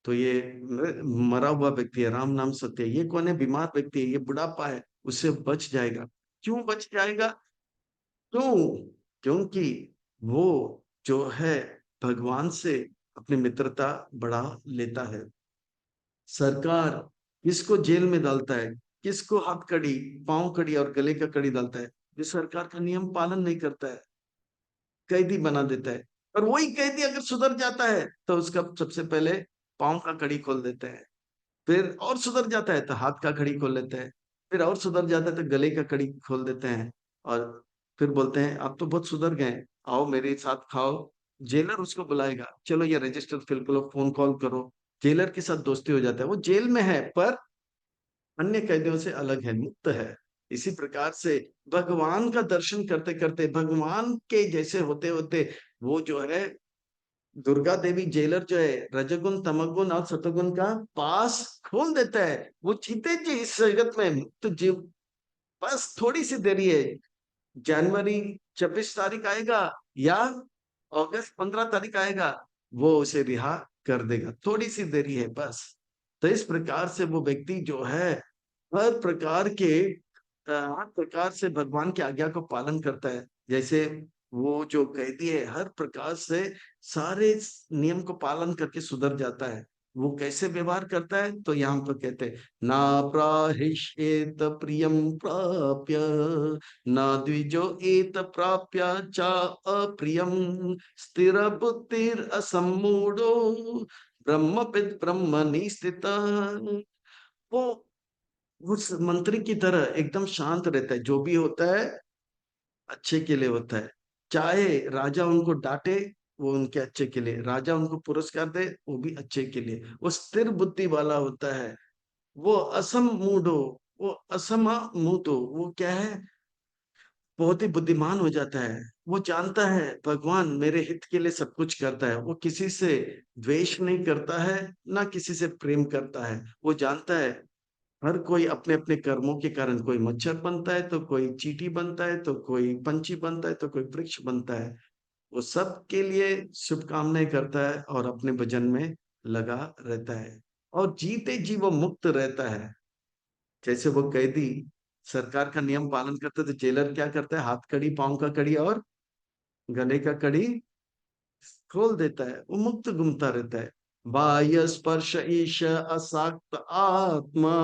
तो ये मरा हुआ व्यक्ति है, राम नाम सत्य है। ये कौन है, बीमार व्यक्ति है, ये बुढ़ापा है, उससे बच जाएगा। क्यों बच जाएगा, क्यों, क्योंकि वो जो है भगवान से अपनी मित्रता बढ़ा लेता है। सरकार किसको जेल में डालता है, किसको हाथ कड़ी, पांव कड़ी और गले का कड़ी डालता है, जो सरकार का नियम पालन नहीं करता है, कैदी बना देता है। और वही कैदी अगर सुधर जाता है तो उसका सबसे पहले पांव का कड़ी खोल देते हैं, फिर और सुधर जाता है तो हाथ का कड़ी खोल लेते हैं, फिर और सुधर जाता है तो गले का कड़ी खोल देते हैं, और फिर बोलते हैं आप तो बहुत सुधर गए, आओ मेरे साथ खाओ। जेलर उसको बुलाएगा, चलो ये रजिस्टर फिल करो, फोन कॉल करो। जेलर के साथ दोस्ती हो जाता है, वो जेल में है पर अन्य कैदियों से अलग है, मुक्त है। इसी प्रकार से भगवान का दर्शन करते करते, भगवान के जैसे होते होते, वो जो है दुर्गा देवी जेलर जो है, रजगुण तमगुण और सतगुण का पास खोल देता है। वो जीते जी इस जगत में मुक्त जीव, बस थोड़ी सी देरी है। जनवरी 26 तारीख आएगा या अगस्त 15 तारीख आएगा, वो उसे रिहा कर देगा, थोड़ी सी देरी है बस। तो इस प्रकार से वो व्यक्ति जो है हर प्रकार के हर प्रकार से भगवान की आज्ञा को पालन करता है। जैसे वो जो कैदी है हर प्रकार से सारे नियम को पालन करके सुधर जाता है। वो कैसे व्यवहार करता है, तो यहाँ पर कहते हैं ना प्राहिष्येत प्रियम प्राप्य, न द्विजो एत प्राप्य च अप्रियम, स्थिर बुद्धिर असम्मूढ़ो ब्रह्मविद ब्रह्मणि स्थितः। वो उस मंत्री की तरह एकदम शांत रहता है, जो भी होता है अच्छे के लिए होता है। चाहे राजा उनको डांटे, वो उनके अच्छे के लिए, राजा उनको पुरस्कार दे, वो भी अच्छे के लिए। वो स्थिर बुद्धि वाला होता है, वो असम मूड हो, वो असम मूड हो, वो क्या है, बहुत ही बुद्धिमान हो जाता है। वो जानता है भगवान मेरे हित के लिए सब कुछ करता है। वो किसी से द्वेष नहीं करता है, ना किसी से प्रेम करता है। वो जानता है हर कोई अपने अपने कर्मों के कारण, कोई मच्छर बनता है तो कोई चींटी बनता है, तो कोई पंछी बनता है, तो कोई वृक्ष बनता है। वो सब के लिए शुभकामनाएं करता है और अपने भजन में लगा रहता है, और जीते जी वो मुक्त रहता है। जैसे वो कैदी सरकार का नियम पालन करता है, तो जेलर क्या करता है, हाथ कड़ी, पांव का कड़ी और गले का कड़ी खोल देता है, वो मुक्त घूमता रहता है। बाह्य स्पर्श ईश असाक्त आत्मा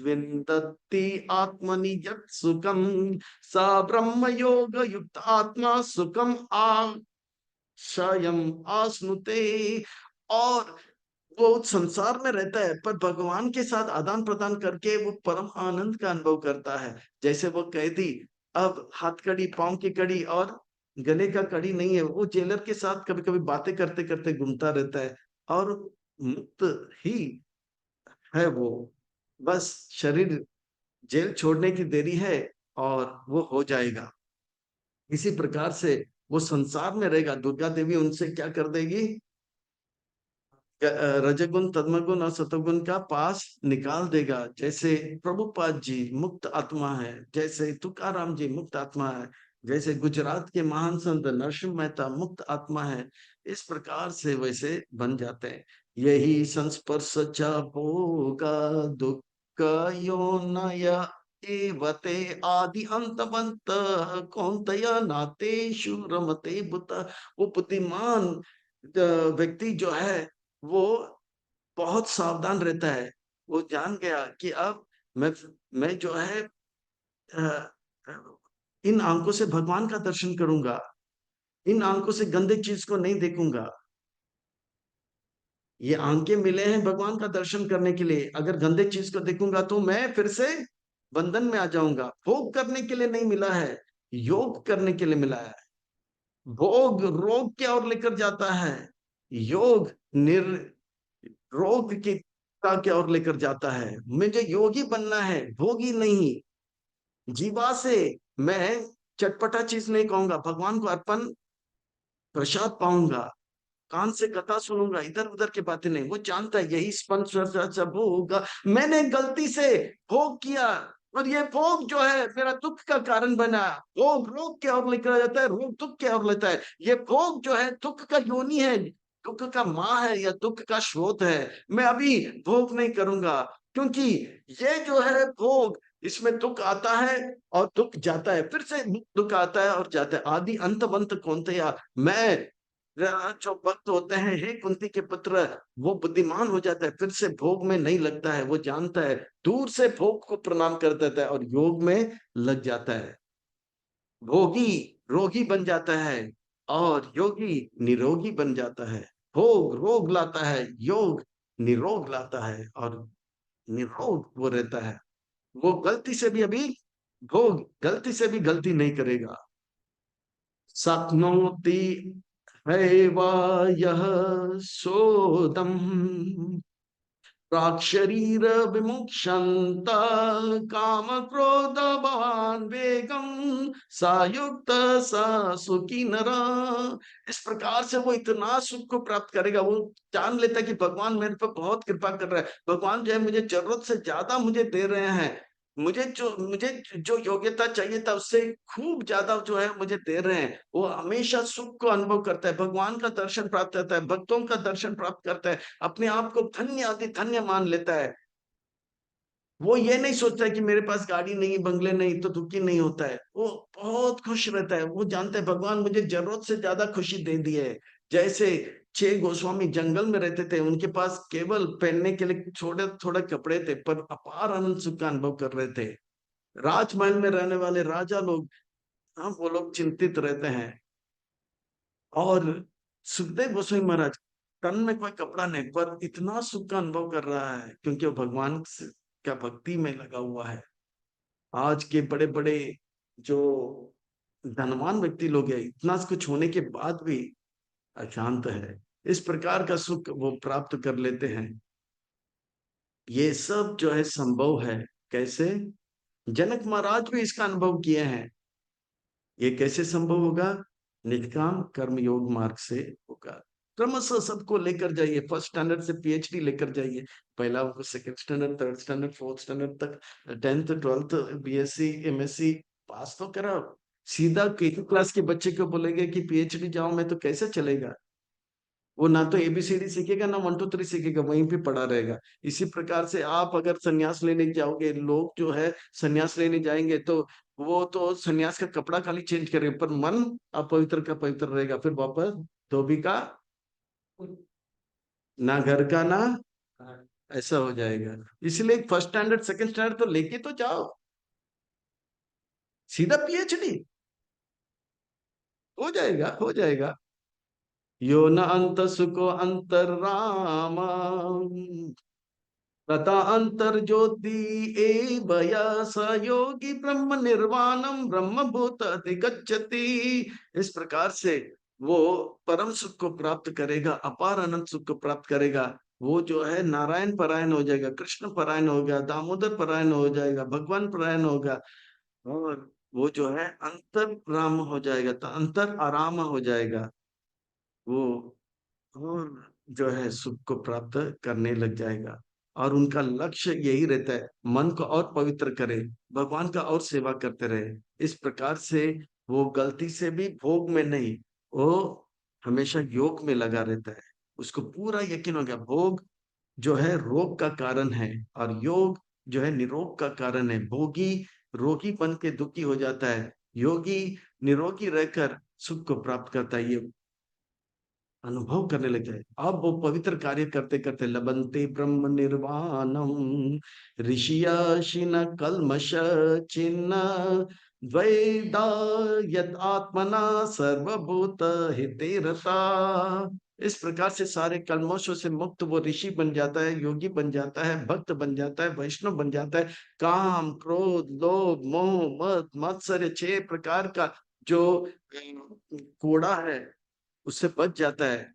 विन्दति आत्मनि यत् सुखम, सा ब्रह्म योग युक्त आत्मा सुखम आशयम आस्नुते। और वो संसार में रहता है पर भगवान के साथ आदान प्रदान करके वो परम आनंद का अनुभव करता है। जैसे वो कैदी अब हाथ कड़ी, पांव की कड़ी और गले का कड़ी नहीं है, वो जेलर के साथ कभी कभी बातें करते करते घूमता रहता है, और मुक्त ही है वो। बस शरीर जेल छोड़ने की देरी है और वो हो जाएगा। इसी प्रकार से वो संसार में रहेगा, दुर्गा देवी उनसे क्या कर देगी, रजगुण तमगुण और सतगुण का पास निकाल देगा। जैसे प्रभुपाद जी मुक्त आत्मा है, जैसे तुकाराम जी मुक्त आत्मा है, जैसे गुजरात के महान संत नरसिंह मेहता मुक्त आत्मा है, इस प्रकार से वैसे बन जाते हैं। यही संस्पर्श च भोगा दुख यो नय वते आदि अंतवंत कौन्तया नातेषु रमते बुत। वो बुद्धिमान व्यक्ति जो है वो बहुत सावधान रहता है। वो जान गया कि अब मैं मैं जो है अ, इन आंखों से भगवान का दर्शन करूंगा, इन आंखों से गंदे चीज को नहीं देखूंगा। ये आंखें मिले हैं भगवान का दर्शन करने के लिए, अगर गंदे चीज को देखूंगा तो मैं फिर से बंधन में आ जाऊंगा। भोग करने के लिए नहीं मिला है, योग करने के लिए मिला है। भोग रोग की ओर लेकर जाता है, योग निर रोग की ओर लेकर जाता है। मुझे योगी बनना है, भोगी नहीं। जीवा से मैं चटपटा चीज नहीं कहूंगा, भगवान को अर्पण प्रसाद पाऊंगा, कान से कथा सुनूंगा, इधर उधर की बातें नहीं। वो जानता है यही स्पंद सब होगा। मैंने गलती से भोग किया और ये भोग जो है मेरा दुख का कारण बना। भोग रोग की ओर लेकर जाता है, रोग दुख की ओर लेता है। ये भोग जो है दुख का योनि है, दुख का माँ है या दुख का स्रोत है। मैं अभी भोग नहीं करूंगा, क्योंकि ये जो है भोग, इसमें दुख आता है और दुख जाता है, फिर से दुख आता है और जाता है। आदि अंत बंत कौनते या मैं जो भक्त होते हैं, हे कुंती के पुत्र, वो बुद्धिमान हो जाता है, फिर से भोग में नहीं लगता है। वो जानता है, दूर से भोग को प्रणाम कर देता है और योग में लग जाता है। भोगी रोगी बन जाता है और योगी निरोगी बन जाता है। भोग रोग लाता है, योग निरोग लाता है और निरोग वो रहता है। वो गलती से भी अभी भोग गलती से भी गलती नहीं करेगा। शक्नोति हैवा यः सोदम प्राक् शरीर विमुक्षन्त काम क्रोध भवान वेगम सायुक्त सा सुखी नरा। इस प्रकार से वो इतना सुख को प्राप्त करेगा। वो जान लेता है कि भगवान मेरे पर बहुत कृपा कर रहा है, भगवान जो है मुझे जरूरत से ज्यादा मुझे दे रहे हैं। मुझे जो योग्यता चाहिए था उससे खूब ज्यादा जो है मुझे दे रहे हैं। वो हमेशा सुख को अनुभव करता है, भगवान का दर्शन प्राप्त करता है, भक्तों का दर्शन प्राप्त करता है, अपने आप को धन्य आदि धन्य मान लेता है। वो ये नहीं सोचता है कि मेरे पास गाड़ी नहीं, बंगले नहीं, तो दुखी नहीं होता है। वो बहुत खुश रहता है। वो जानता है भगवान मुझे जरूरत से ज्यादा खुशी दे दी है। जैसे छह गोस्वामी जंगल में रहते थे, उनके पास केवल पहनने के लिए छोटे थोड़े कपड़े थे, पर अपार आनंद सुख का अनुभव कर रहे थे। राजमहल में रहने वाले राजा लोग, हाँ, वो लोग चिंतित रहते हैं। और सुखदेव गोस्वामी महाराज, तन में कोई कपड़ा नहीं, पर इतना सुख का अनुभव कर रहा है, क्योंकि वो भगवान का भक्ति में लगा हुआ है। आज के बड़े बड़े जो धनवान व्यक्ति लोग हैं, इतना कुछ होने के बाद भी अशांत है। इस प्रकार का सुख वो प्राप्त कर लेते हैं। ये सब जो है संभव है। कैसे? जनक महाराज भी इसका अनुभव किए हैं। ये कैसे संभव होगा? निष्काम कर्म योग मार्ग से होगा। क्रमशः सबको लेकर जाइए, फर्स्ट स्टैंडर्ड से पीएचडी लेकर जाइए। पहला second standard, third standard, fourth standard तक, टेंथ ट्वेल्थ बीएससी एमएससी पास तो करा। सीधा केजी क्लास के बच्चे को बोलेंगे कि पीएचडी जाओ मैं, तो कैसे चलेगा? वो ना तो एबीसीडी सीखेगा, ना 1 2 3 सीखेगा, वहीं पे पड़ा रहेगा। इसी प्रकार से आप अगर संन्यास लेने जाओगे, लोग जो है संन्यास लेने जाएंगे, तो वो तो संन्यास का कपड़ा खाली चेंज करेंगे, पर मन अपवित्र का पवित्र रहेगा। फिर वापस धोबी का, ना घर का ना, ऐसा हो जाएगा। इसलिए फर्स्ट स्टैंडर्ड सेकंड स्टैंडर्ड तो लेके तो जाओ, सीधा पीएचडी हो जाएगा, हो जाएगा। यो न अंत सुको अंतर राम तथा अंतर ज्योति ए भया स योगी ब्रह्म निर्वाणम ब्रह्म भूत अधिगच्छति। इस प्रकार से वो परम सुख को प्राप्त करेगा, अपार आनंद सुख को प्राप्त करेगा। वो जो है नारायण परायण हो जाएगा, कृष्ण परायण हो गया, दामोदर परायण हो जाएगा, भगवान परायण होगा। और वो जो है अंतर राम हो जाएगा, तो अंतर आराम हो जाएगा। वो और जो है सुख को प्राप्त करने लग जाएगा। और उनका लक्ष्य यही रहता है, मन को और पवित्र करे, भगवान का और सेवा करते रहे। इस प्रकार से वो गलती से भी भोग में नहीं, वो हमेशा योग में लगा रहता है। उसको पूरा यकीन हो गया भोग जो है रोग का कारण है और योग जो है निरोग का कारण है। भोगी रोगी बन के दुखी हो जाता है, योगी निरोगी रहकर सुख को प्राप्त करता है। ये अनुभव करने लग जाए। अब वो पवित्र कार्य करते करते लबन्ते ब्रह्म निर्वाणम ऋषियशिन कल्मष छिन्न द्वैदा यत आत्मना सर्वभूत हिते रता। इस प्रकार से सारे कल्मषों से मुक्त वो ऋषि बन जाता है, योगी बन जाता है, भक्त बन जाता है, वैष्णव बन जाता है। काम क्रोध लोभ मोह मद मत्सर्य 6 प्रकार का जो कोड़ा है उससे बच जाता है।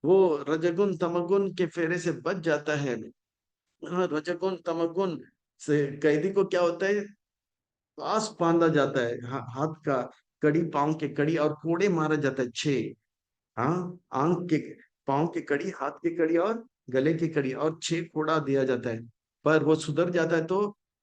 वो रजगुण तमगुण के फेरे से बच जाता है। हाँ, रजगुण तमगुण से कैदी को क्या होता है, पास बांधा जाता है, हाथ का कड़ी पांव के कड़ी और कोड़े मारा जाता है 6। हाँ, आंख के पांव की कड़ी, हाथ की कड़ी और गले की कड़ी और 6 कोड़ा दिया जाता है। पर वो सुधर जाता है तो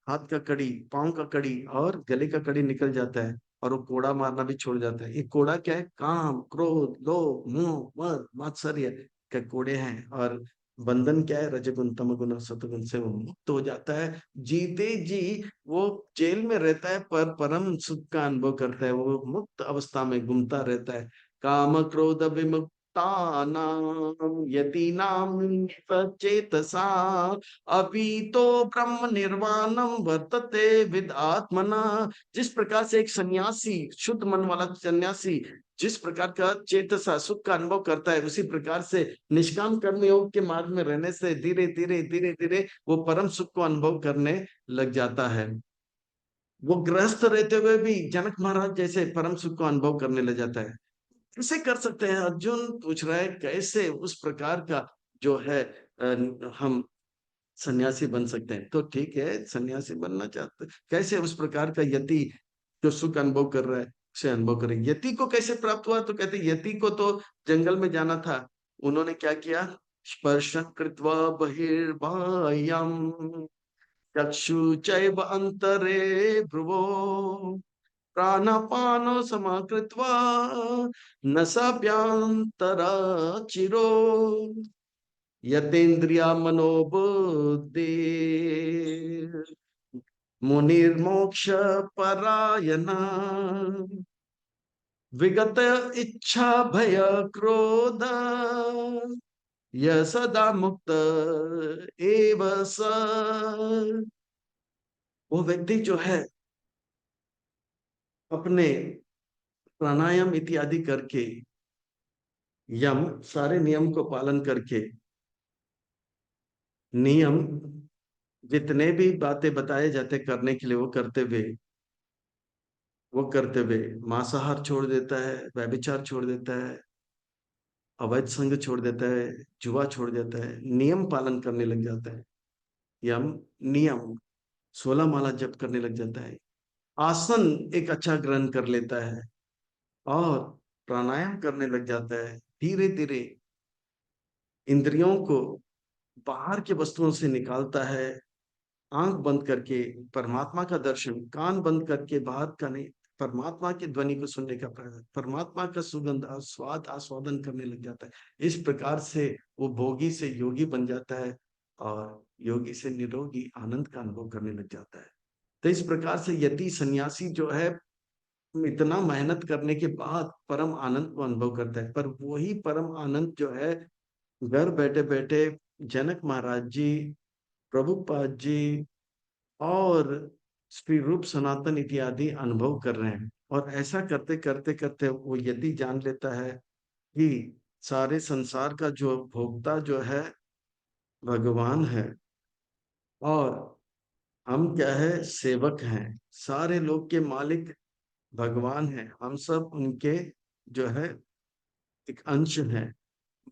हाथ का कड़ी, पांव का कड़ी और गले का कड़ी निकल जाता है और वो कोड़ा मारना भी छोड़ जाता है। ये कोड़ा क्या है, काम क्रोध लोभ मोह मद मात्सर्य के कोड़े हैं। और बंधन क्या है, रजगुण तमगुण और सतगुण से वो मुक्त हो जाता है। जीते जी वो जेल में रहता है पर परम सुख का अनुभव करता है, वो मुक्त अवस्था में घूमता रहता है। काम क्रोध विमुक्तानां यतीनां सचेतसा अभी तो ब्रह्म निर्वाणम वर्तते विद आत्मना। जिस प्रकार से एक सन्यासी, शुद्ध मन वाला सन्यासी जिस प्रकार का चेतसा सुख का अनुभव करता है, उसी प्रकार से निष्काम कर्म योग के मार्ग में रहने से धीरे धीरे धीरे धीरे वो परम सुख को अनुभव करने लग जाता है। वो गृहस्थ रहते हुए भी जनक महाराज जैसे परम सुख को अनुभव करने लग जाता है। कैसे कर सकते हैं, अर्जुन पूछ रहा है, कैसे उस प्रकार का जो है हम सन्यासी बन सकते हैं। तो ठीक है, सन्यासी बनना चाहते हैं, कैसे उस प्रकार का यति जो सुख अनुभव कर रहा है उसे अनुभव करें। यति को कैसे प्राप्त हुआ, तो कहते यति को तो जंगल में जाना था, उन्होंने क्या किया, स्पर्शन कृत्वा बहिर्बाह्यम चक्षु चैव अंतरे भ्रुवो प्राणापानो समाकृत्वा नसाभ्यन्तरा चिरो यतेन्द्रिया मनोबुद्धि मुनिर्मोक्ष परायणा विगत इच्छा भय क्रोध य सदा मुक्त एव स। वो व्यक्ति जो है अपने प्राणायाम इत्यादि करके, यम सारे नियम को पालन करके, नियम जितने भी बातें बताए जाते करने के लिए वो करते हुए मांसाहार छोड़ देता है, व्यभिचार छोड़ देता है, अवैध संग छोड़ देता है, जुआ छोड़ देता है, नियम पालन करने लग जाता है। यम नियम 16 माला जप करने लग जाता है, आसन एक अच्छा ग्रहण कर लेता है और प्राणायाम करने लग जाता है। धीरे धीरे इंद्रियों को बाहर के वस्तुओं से निकालता है, आंख बंद करके परमात्मा का दर्शन, कान बंद करके बाहर का नहीं, परमात्मा की ध्वनि को सुनने का प्रयास, परमात्मा का सुगंध और स्वाद आस्वादन करने लग जाता है। इस प्रकार से वो भोगी से योगी बन जाता है और योगी से निरोगी आनंद का अनुभव करने लग जाता है। तो इस प्रकार से यति सन्यासी जो है इतना मेहनत करने के बाद परम आनंद को अनुभव करता है। पर वही परम आनंद जो है घर बैठे बैठे जनक महाराज जी, प्रभुपाद जी और श्री रूप सनातन इत्यादि अनुभव कर रहे हैं। और ऐसा करते करते करते वो यदि जान लेता है कि सारे संसार का जो भोक्ता जो है भगवान है और हम क्या है, सेवक हैं, सारे लोग के मालिक भगवान है, हम सब उनके जो है एक अंश है।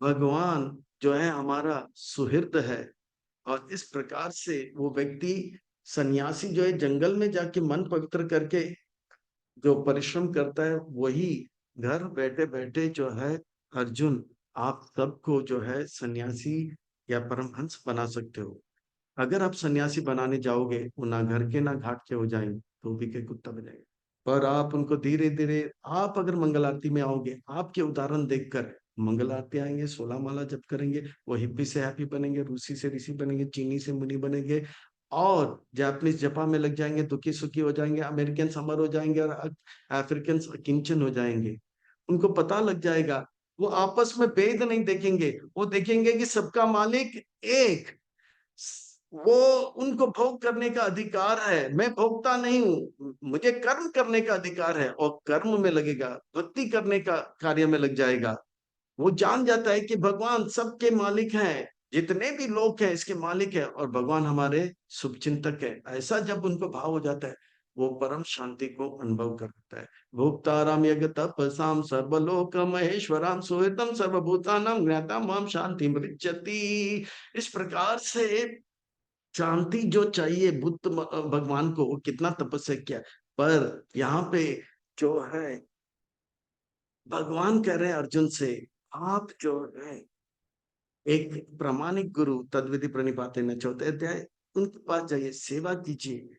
भगवान जो है हमारा सुहृद है। और इस प्रकार से वो व्यक्ति सन्यासी जो है जंगल में जाके मन पवित्र करके जो परिश्रम करता है, वही घर बैठे बैठे जो है अर्जुन आप सबको जो है सन्यासी या परमहंस बना सकते हो। अगर आप सन्यासी बनाने जाओगे, वो ना घर के ना घाट के हो जाएंगे, धोबी के कुत्ता बजाएंगे। पर आप उनको धीरे धीरे, आप अगर मंगल आरती में आओगे, आपके उदाहरण देखकर मंगल आरती आएंगे, 16 माला जप करेंगे, वो हिप्पी से हैप्पी बनेंगे, रूसी से ऋषि बनेंगे, चीनी से मुनि बनेंगे और जापानीज जपा में लग जाएंगे, दुखी सुखी हो जाएंगे, अमेरिकन समर हो जाएंगे, और अफ्रीकन किंचन हो जाएंगे। उनको पता लग जाएगा। वो आपस में भेद नहीं देखेंगे, वो देखेंगे कि सबका मालिक एक। वो, उनको भोग करने का अधिकार है, मैं भोगता नहीं हूं, मुझे कर्म करने का अधिकार है, और कर्म में लगेगा, भक्ति करने का कार्य में लग जाएगा। वो जान जाता है कि भगवान सबके मालिक हैं, जितने भी लोग हैं इसके मालिक है, और भगवान हमारे शुभचिंतक है। ऐसा जब उनको भाव हो जाता है, वो परम शांति को अनुभव करता है। भोक्ताराम यज्ञ तपसाम सर्वलोक महेश्वराम सुहृतम सर्वभूतानां ज्ञाता माम शांति मृच्छति। इस प्रकार से शांति जो चाहिए बुद्ध भगवान को, वो कितना तपस्या किया। पर यहाँ पे जो है, भगवान कह रहे हैं अर्जुन से, आप जो है एक प्रामाणिक गुरु तद्विधि प्रणिपाते न चौथे अध्याय, उनके पास जाइए, सेवा कीजिए,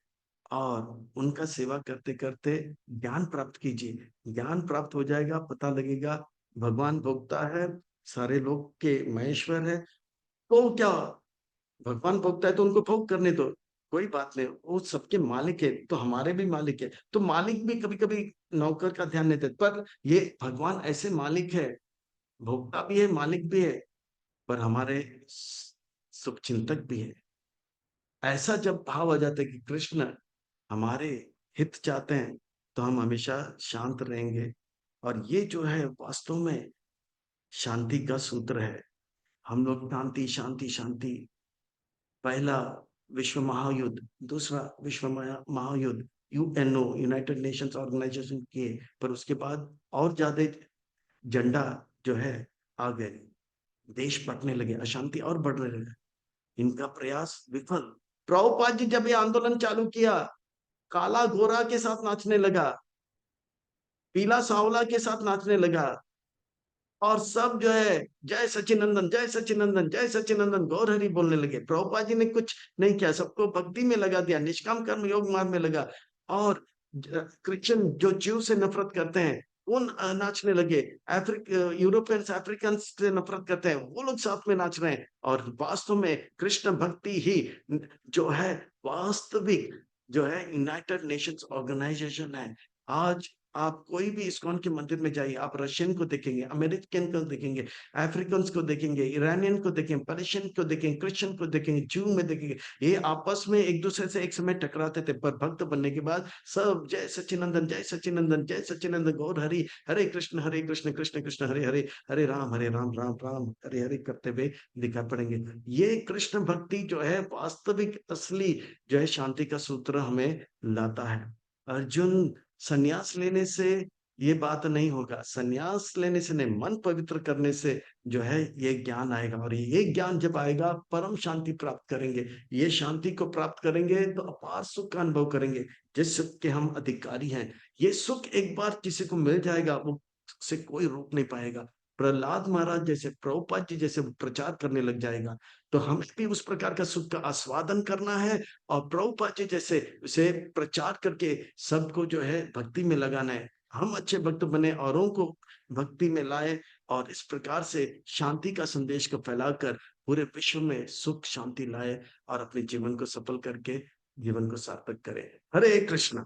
और उनका सेवा करते करते ज्ञान प्राप्त कीजिए। ज्ञान प्राप्त हो जाएगा, पता लगेगा भगवान भोगता है, सारे लोग के महेश्वर है। तो क्या, भगवान भोगता है तो उनको भोग करने दो, कोई बात नहीं, वो सबके मालिक है तो हमारे भी मालिक है। तो मालिक भी कभी कभी नौकर का ध्यान नहीं देते, पर ये भगवान ऐसे मालिक है, भोक्ता भी है, मालिक भी है, पर हमारे शुभचिंतक भी है। ऐसा जब भाव आ जाता है कि कृष्ण हमारे हित चाहते हैं, तो हम हमेशा शांत रहेंगे। और ये जो है वास्तव में शांति का सूत्र है। हम लोग शांति शांति शांति, पहला विश्व महायुद्ध, दूसरा विश्व महायुद्ध यूएनओ, यूनाइटेड नेशंस ऑर्गेनाइजेशन किए, पर उसके बाद और ज्यादा झंडा जो है आ गए, देश बंटने लगे, अशांति और बढ़ने लगे, इनका प्रयास विफल। प्रभुपाद जी जब ये आंदोलन चालू किया, काला गोरा के साथ नाचने लगा, पीला सांवला के साथ नाचने लगा, और सब जो है जय सचिनंदन जय सचिनंदन जय सचिनंदन गौर हरि बोलने लगे। प्रभुपाद जी ने कुछ नहीं किया, सबको भक्ति में लगा दिया, निष्काम कर्म योग मार्ग में लगा। और क्रिश्चियन जो जीव से नफरत करते हैं, वो नाचने लगे। यूरोपियंस अफ्रीकन से नफरत करते हैं, वो लोग साथ में नाच रहे हैं। और वास्तव में कृष्ण भक्ति ही जो है वास्तविक जो है यूनाइटेड नेशंस ऑर्गेनाइजेशन है। आज आप कोई भी इस्कॉन के मंदिर में जाइए, आप रशियन को देखेंगे, अमेरिकन को देखेंगे, अफ्रीकन को देखेंगे, ईरानियन को देखेंगे, पर्शियन को देखेंगे, क्रिश्चियन को देखेंगे, जू में देखेंगे, ये आपस में एक दूसरे से एक समय टकराते थे, पर भक्त बनने के बाद सब जय सच्चिनंदन जय सच्चिनंदन जय सच्चिनंदन गौर हरि, हरे कृष्ण कृष्ण कृष्ण हरे हरे, हरे राम राम राम हरे हरे करते हुए दिखा पड़ेंगे। ये कृष्ण भक्ति जो है वास्तविक असली जो है शांति का सूत्र हमें लाता है। अर्जुन, सन्यास लेने से ये बात नहीं होगा, सन्यास लेने से नहीं, मन पवित्र करने से जो है ये ज्ञान आएगा, और ये ज्ञान जब आएगा परम शांति प्राप्त करेंगे। ये शांति को प्राप्त करेंगे तो अपार सुख का अनुभव करेंगे, जिस सुख के हम अधिकारी हैं। ये सुख एक बार किसी को मिल जाएगा, वो से कोई रोक नहीं पाएगा। प्रहलाद महाराज जैसे, प्रभुपाद जी जैसे प्रचार करने लग जाएगा, तो हमें भी उस प्रकार का सुख का आस्वादन करना है, और प्रभुपाद जी जैसे उसे प्रचार करके सबको जो है भक्ति में लगाना है। हम अच्छे भक्त बने, औरों को भक्ति में लाए, और इस प्रकार से शांति का संदेश को फैलाकर पूरे विश्व में सुख शांति लाए, और अपने जीवन को सफल करके जीवन को सार्थक करें। हरे कृष्ण।